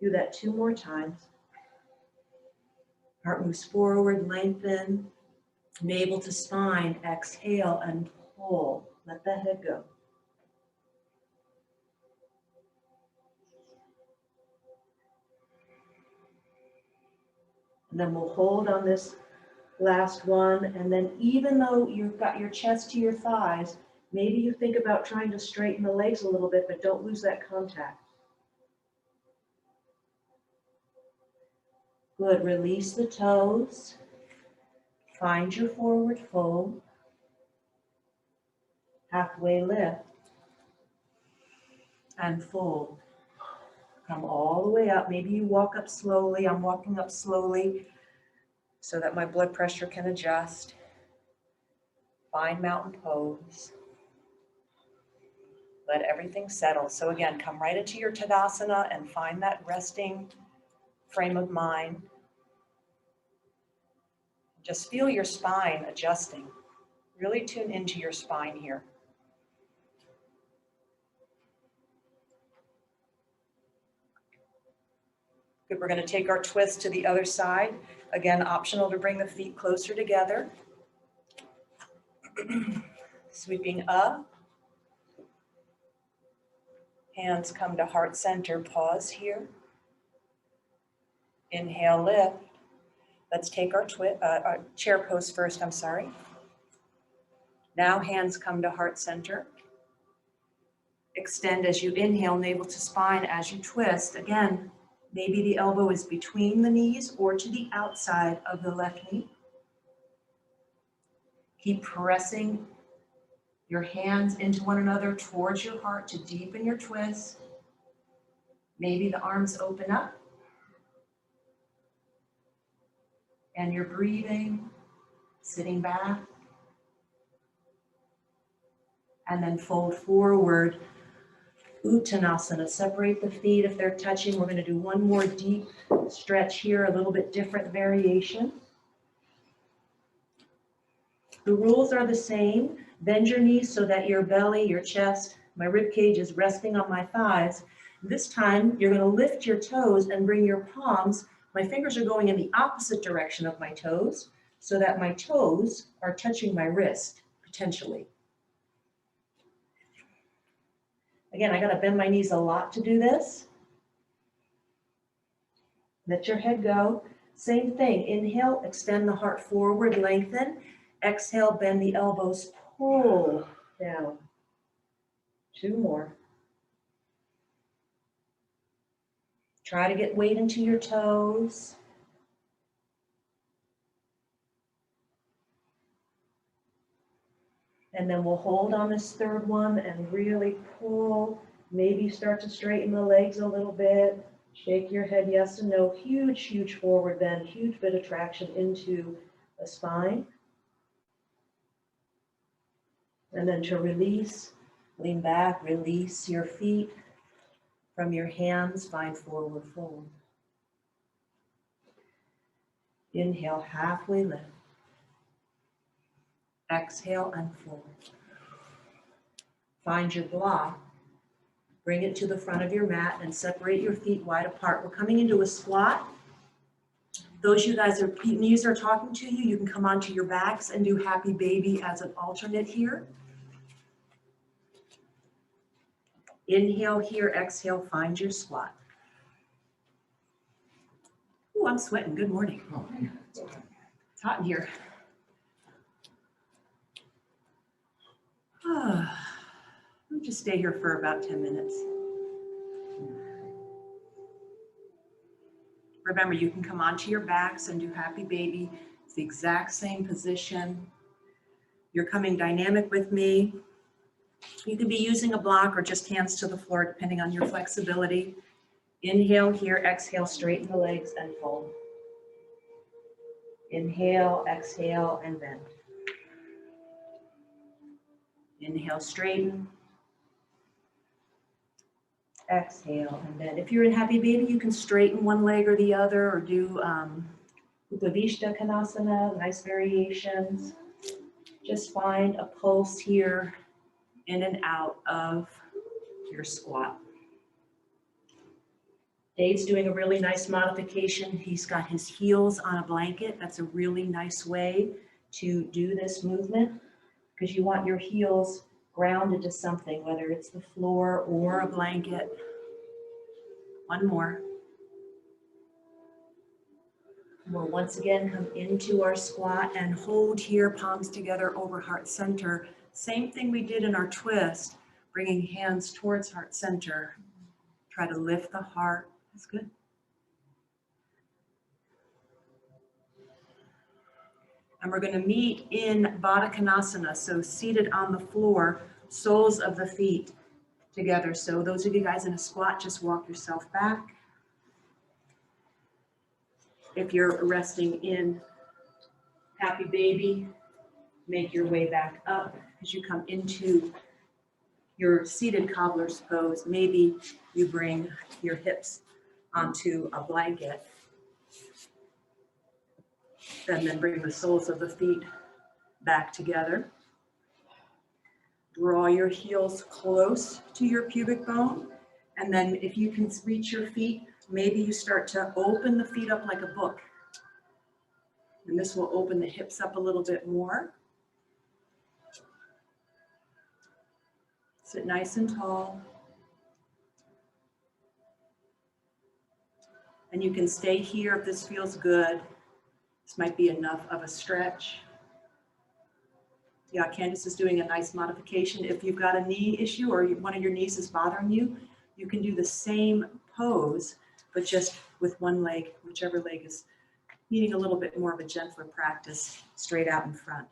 Speaker 1: Do that 2 more times. Heart moves forward, lengthen. Navel to spine, exhale and pull. Let the head go. And then we'll hold on this last one. And then even though you've got your chest to your thighs, maybe you think about trying to straighten the legs a little bit, but don't lose that contact. Good, release the toes. Find your forward fold. Halfway lift. And fold. Come all the way up. Maybe you walk up slowly. I'm walking up slowly so that my blood pressure can adjust. Find mountain pose. Let everything settle. So again, come right into your Tadasana and find that resting frame of mind. Just feel your spine adjusting. Really tune into your spine here. Good, we're going to take our twist to the other side. Again, optional to bring the feet closer together. Sweeping up. Hands come to heart center, pause here. Inhale, lift. Let's take our chair pose first, I'm sorry. Now hands come to heart center. Extend as you inhale, navel to spine as you twist. Again, maybe the elbow is between the knees or to the outside of the left knee. Keep pressing your hands into one another towards your heart to deepen your twist. Maybe the arms open up. And you're breathing, sitting back. And then fold forward. Uttanasana, separate the feet if they're touching. We're going to do one more deep stretch here, a little bit different variation. The rules are the same. Bend your knees so that your belly, your chest, my rib cage is resting on my thighs. This time, you're going to lift your toes and bring your palms. My fingers are going in the opposite direction of my toes so that my toes are touching my wrist, potentially. Again, I got to bend my knees a lot to do this. Let your head go. Same thing. Inhale, extend the heart forward, lengthen. Exhale, bend the elbows, pull down. 2 more. Try to get weight into your toes. And then we'll hold on this third one and really pull. Maybe start to straighten the legs a little bit. Shake your head yes and no. Huge, huge forward bend, huge bit of traction into the spine. And then to release, lean back, release your feet from your hands, find forward fold. Inhale, halfway lift. Exhale and fold. Find your block. Bring it to the front of your mat and separate your feet wide apart. We're coming into a squat. Those you guys are knees are talking to you, you can come onto your backs and do happy baby as an alternate here. Inhale here, exhale, find your squat. Oh, I'm sweating. Good morning.
Speaker 3: Oh, yeah.
Speaker 1: It's hot in here. We'll just stay here for about 10 minutes. Remember, you can come onto your backs and do happy baby. It's the exact same position. You're coming dynamic with me. You could be using a block or just hands to the floor, depending on your flexibility. Inhale here, exhale, straighten the legs and fold. Inhale, exhale, and bend. Inhale, straighten. Exhale, and bend. If you're in happy baby, you can straighten one leg or the other, or do Uttanasana, nice variations. Just find a pulse here in and out of your squat. Dave's doing a really nice modification. He's got his heels on a blanket. That's a really nice way to do this movement because you want your heels grounded to something, whether it's the floor or a blanket. One more. We'll once again come into our squat and hold here, palms together over heart center. Same thing we did in our twist, bringing hands towards heart center. Try to lift the heart. That's good. And we're going to meet in Baddha Konasana, so seated on the floor, soles of the feet together. So those of you guys in a squat, just walk yourself back. If you're resting in happy baby, make your way back up as you come into your seated cobbler's pose. Maybe you bring your hips onto a blanket. And then bring the soles of the feet back together. Draw your heels close to your pubic bone. And then if you can reach your feet, Maybe you start to open the feet up like a book. And this will open the hips up a little bit more. Sit nice and tall. And you can stay here if this feels good. This might be enough of a stretch. Yeah, Candace is doing a nice modification. If you've got a knee issue or one of your knees is bothering you, you can do the same pose, but just with one leg, whichever leg is needing a little bit more of a gentler practice, straight out in front.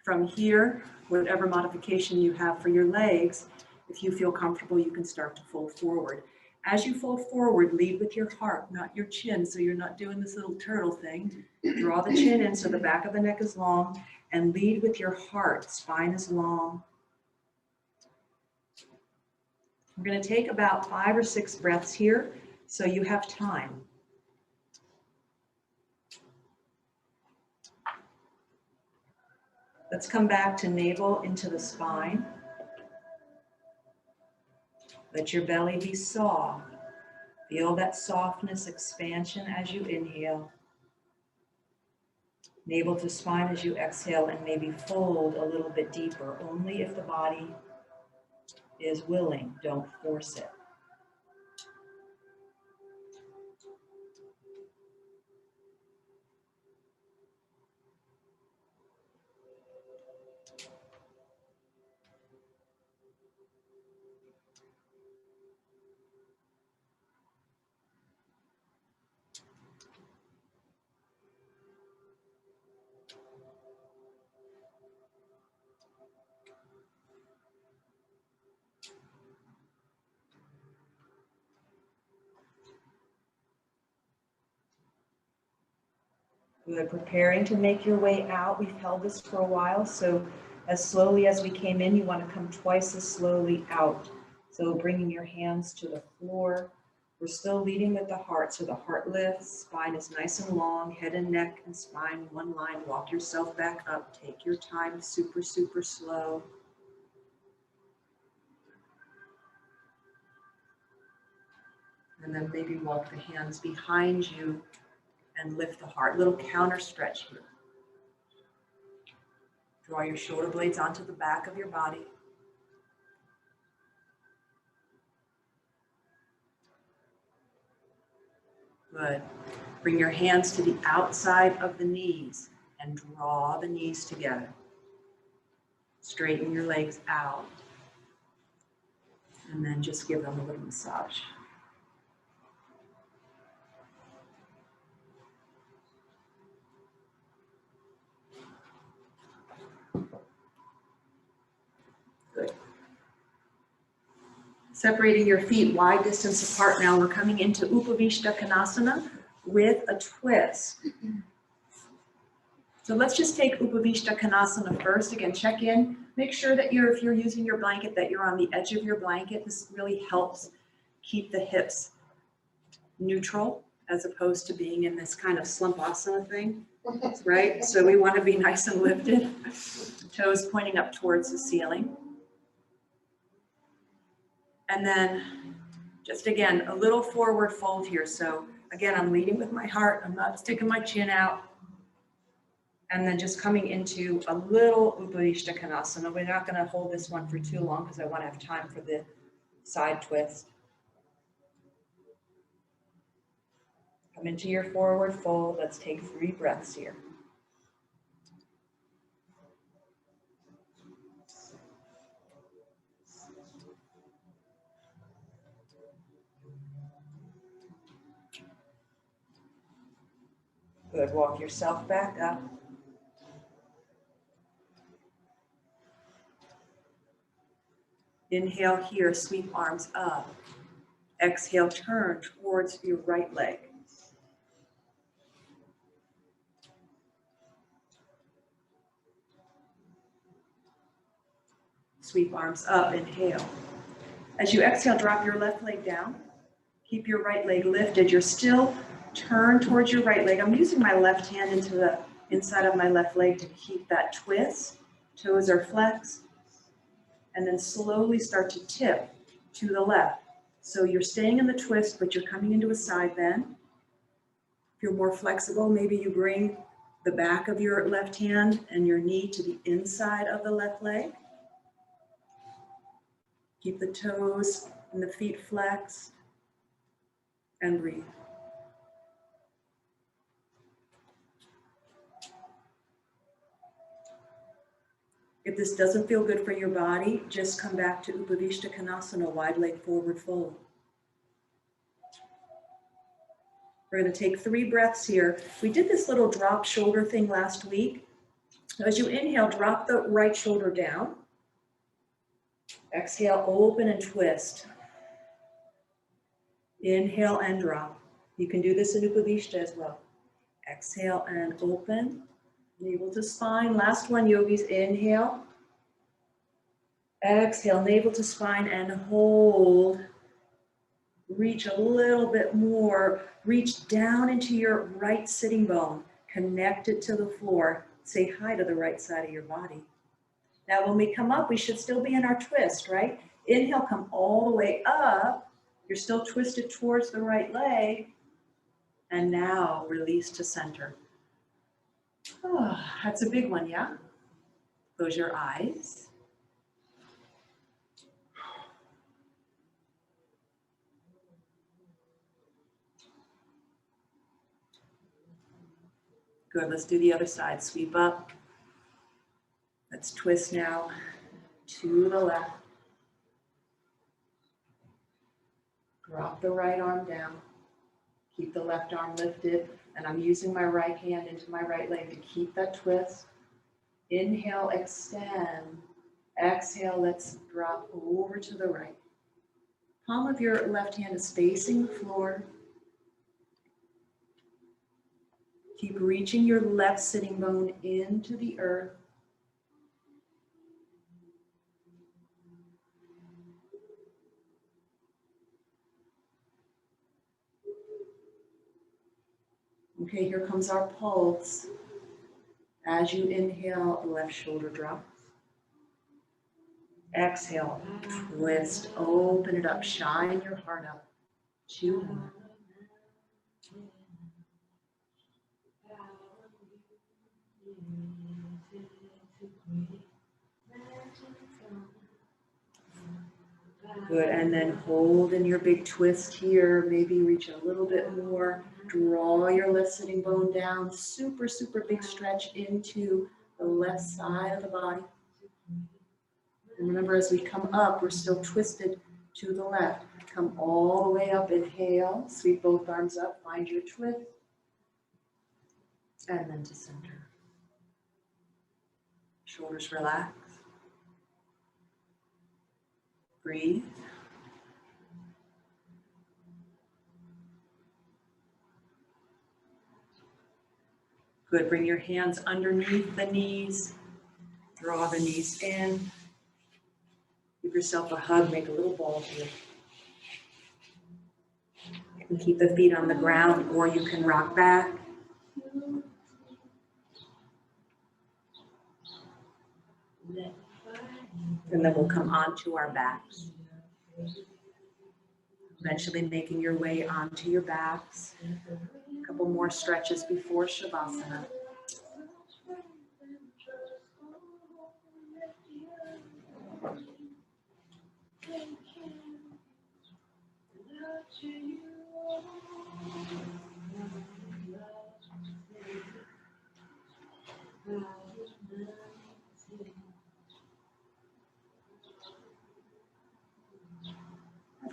Speaker 1: From here, whatever modification you have for your legs, if you feel comfortable, you can start to fold forward. As you fold forward, lead with your heart, not your chin, so you're not doing this little turtle thing. Draw the chin in so the back of the neck is long, and lead with your heart, spine is long. We're going to take about 5 or 6 breaths here, so you have time. Let's come back to navel into the spine. Let your belly be soft. Feel that softness, expansion as you inhale. Navel to spine as you exhale, and maybe fold a little bit deeper, only if the body is willing. Don't force it. Good. Preparing to make your way out. We've held this for a while, so as slowly as we came in, you want to come twice as slowly out. So bringing your hands to the floor. We're still leading with the heart, so the heart lifts, spine is nice and long, head and neck and spine, one line. Walk yourself back up. Take your time, super, super slow. And then maybe walk the hands behind you and lift the heart. Little counter stretch here. Draw your shoulder blades onto the back of your body. Good. Bring your hands to the outside of the knees and draw the knees together. Straighten your legs out. And then just give them a little massage. Good. Separating your feet wide distance apart now. We're coming into Upavishtakonasana with a twist. So let's just take Upavishtakonasana first. Again, check in. Make sure that if you're using your blanket, that you're on the edge of your blanket. This really helps keep the hips neutral as opposed to being in this kind of slumpasana thing, right? So we want to be nice and lifted. Toes pointing up towards the ceiling. And then just again, a little forward fold here. So again, I'm leading with my heart. I'm not sticking my chin out. And then just coming into a little Upavishtakonasana. We're not going to hold this one for too long because I want to have time for the side twist. Come into your forward fold. Let's take 3 breaths here. Good. Walk yourself back up. Inhale here, sweep arms up. Exhale, turn towards your right leg. Sweep arms up, inhale. As you exhale, drop your left leg down. Keep your right leg lifted. You're still turned towards your right leg. I'm using my left hand into the inside of my left leg to keep that twist. Toes are flexed. And then slowly start to tip to the left. So you're staying in the twist, but you're coming into a side bend. If you're more flexible, maybe you bring the back of your left hand and your knee to the inside of the left leg. Keep the toes and the feet flexed and breathe. If this doesn't feel good for your body, just come back to Upavishtakonasana, wide leg forward fold. We're going to take 3 breaths here. We did this little drop shoulder thing last week. As you inhale, drop the right shoulder down. Exhale, open and twist. Inhale and drop. You can do this in Upavishta as well. Exhale and open. Navel to spine. Last one, yogis. Inhale. Exhale, navel to spine and hold. Reach a little bit more. Reach down into your right sitting bone. Connect it to the floor. Say hi to the right side of your body. Now, when we come up, we should still be in our twist, right? Inhale, come all the way up. You're still twisted towards the right leg. And now release to center. Oh, that's a big one, yeah? Close your eyes. Good, let's do the other side. Sweep up. Let's twist now to the left. Drop the right arm down. Keep the left arm lifted. And I'm using my right hand into my right leg to keep that twist. Inhale, extend. Exhale, let's drop over to the right. Palm of your left hand is facing the floor. Keep reaching your left sitting bone into the earth. Okay, here comes our pulse. As you inhale, left shoulder drops. Exhale, twist, open it up, shine your heart up. 2 more. Good, and then hold in your big twist here. Maybe reach a little bit more. Draw your left sitting bone down. Super, super big stretch into the left side of the body. And remember, as we come up, we're still twisted to the left. Come all the way up, inhale, sweep both arms up, find your twist, and then to center. Shoulders relax. Breathe. Good, bring your hands underneath the knees. Draw the knees in. Give yourself a hug, make a little ball here. You can keep the feet on the ground or you can rock back. And then we'll come onto our backs. Eventually making your way onto your backs. A couple more stretches before Shavasana.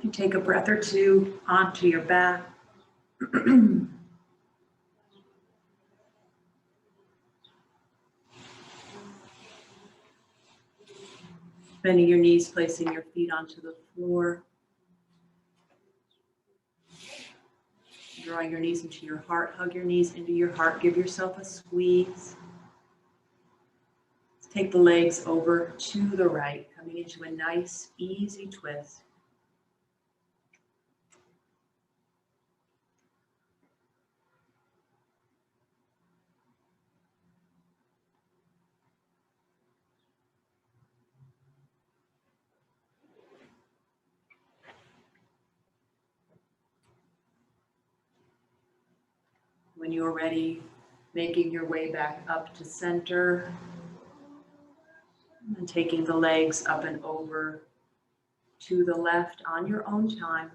Speaker 1: You take a breath or two onto your back. Bending your knees, placing your feet onto the floor. Drawing your knees into your heart, hug your knees into your heart, give yourself a squeeze. Take the legs over to the right, coming into a nice, easy twist. When you're ready, making your way back up to center and taking the legs up and over to the left on your own time.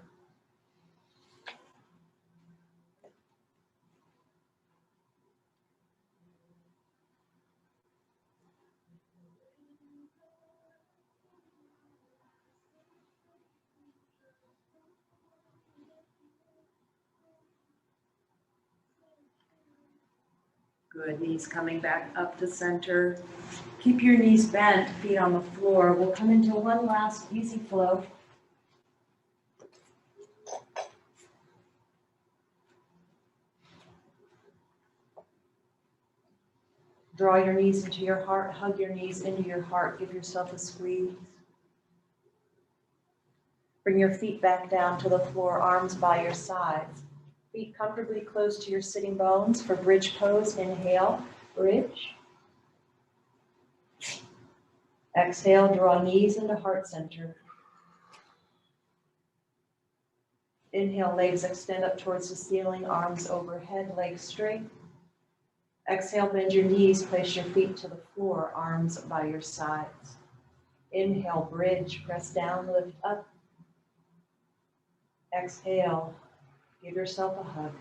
Speaker 1: Good, knees coming back up to center. Keep your knees bent, feet on the floor. We'll come into one last easy flow. Draw your knees into your heart, hug your knees into your heart, give yourself a squeeze. Bring your feet back down to the floor, arms by your sides. Feet comfortably close to your sitting bones for bridge pose. Inhale, bridge. Exhale, draw knees into heart center. Inhale, legs extend up towards the ceiling, arms overhead, legs straight. Exhale, bend your knees, place your feet to the floor, arms by your sides. Inhale, bridge, press down, lift up. Exhale, give yourself a hug.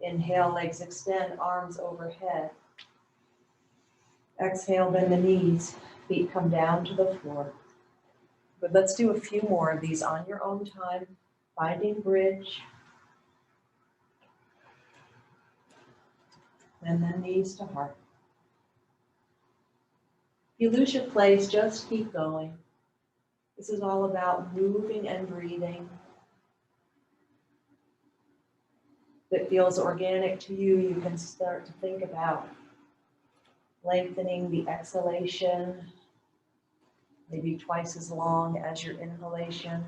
Speaker 1: Inhale, legs extend, arms overhead. Exhale, bend the knees, feet come down to the floor. But let's do a few more of these on your own time. Finding bridge. And then knees to heart. If you lose your place, just keep going. This is all about moving and breathing. If it feels organic to you, you can start to think about lengthening the exhalation, maybe twice as long as your inhalation.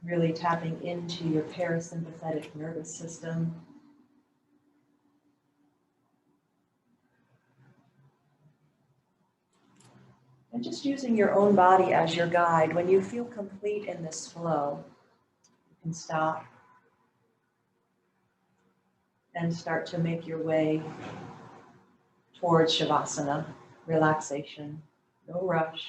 Speaker 1: Really tapping into your parasympathetic nervous system. And just using your own body as your guide. When you feel complete in this flow, you can stop and start to make your way towards Shavasana relaxation. No rush.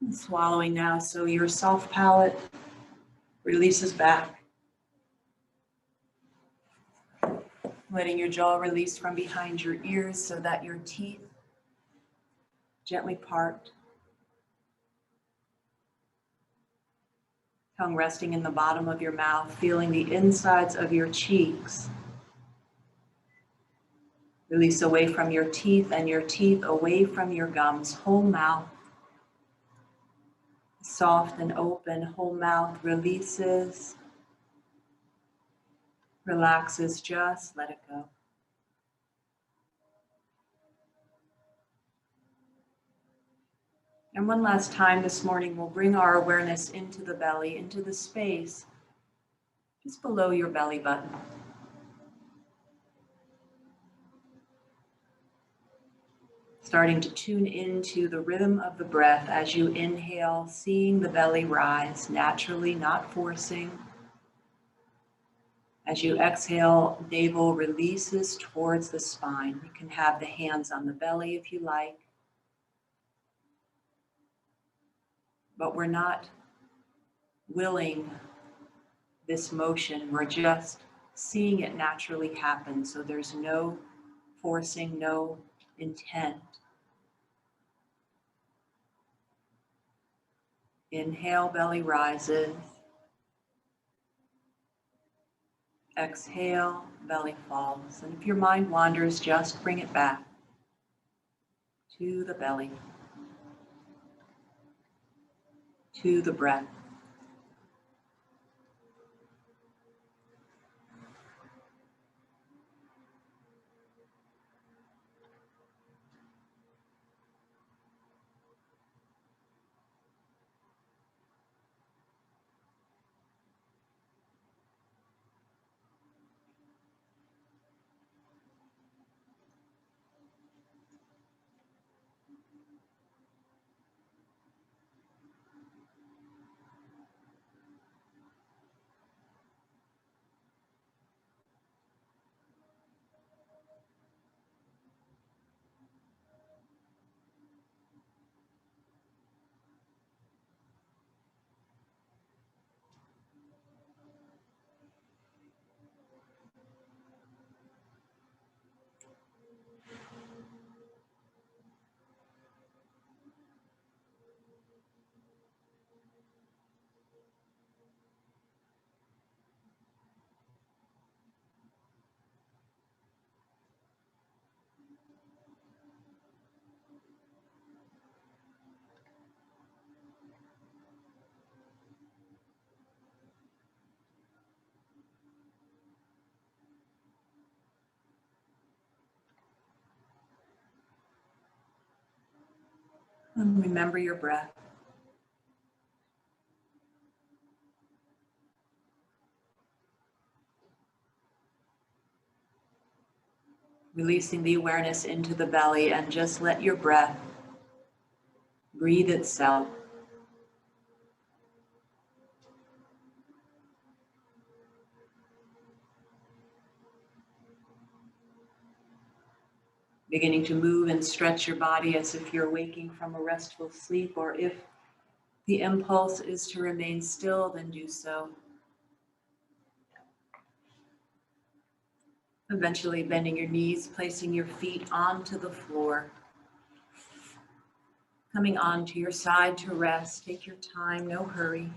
Speaker 1: And swallowing now, so your soft palate releases back. Letting your jaw release from behind your ears so that your teeth gently part. Tongue resting in the bottom of your mouth, feeling the insides of your cheeks. Release away from your teeth and your teeth away from your gums, whole mouth. Soft and open, whole mouth releases, relaxes, just let it go. And one last time this morning, we'll bring our awareness into the belly, into the space just below your belly button. Starting to tune into the rhythm of the breath as you inhale, seeing the belly rise naturally, not forcing. As you exhale, navel releases towards the spine. You can have the hands on the belly if you like. But we're not willing this motion. We're just seeing it naturally happen. So there's no forcing, no intent. Inhale, belly rises. Exhale, belly falls. And if your mind wanders, just bring it back to the belly, to the breath. And remember your breath. Releasing the awareness into the belly, and just let your breath breathe itself. Beginning to move and stretch your body as if you're waking from a restful sleep, or if the impulse is to remain still, then do so. Eventually bending your knees, placing your feet onto the floor. Coming onto your side to rest. Take your time, no hurry.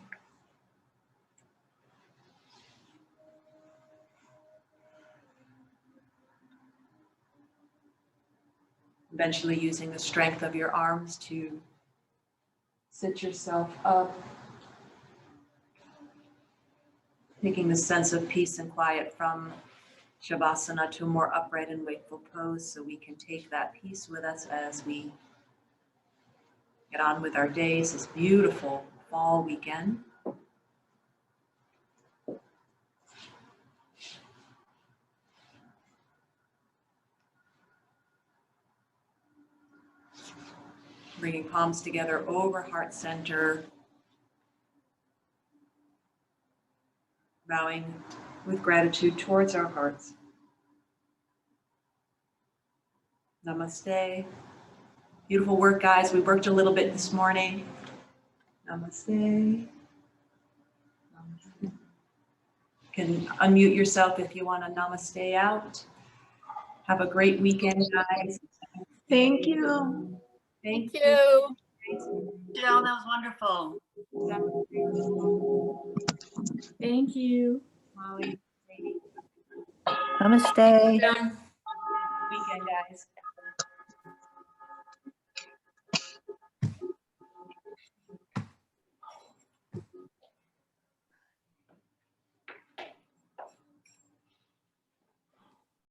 Speaker 1: Eventually using the strength of your arms to sit yourself up. Taking the sense of peace and quiet from Shavasana to a more upright and wakeful pose, so we can take that peace with us as we get on with our days, this beautiful fall weekend. Bringing palms together over heart center. Bowing with gratitude towards our hearts. Namaste. Beautiful work, guys. We worked a little bit this morning. Namaste. Namaste. You can unmute yourself if you want to namaste out. Have a great weekend, guys.
Speaker 5: Thank you.
Speaker 1: Thank
Speaker 6: you. Jill, that was wonderful.
Speaker 5: Thank you.
Speaker 1: Molly, Sadie.
Speaker 7: Namaste.
Speaker 6: Soon.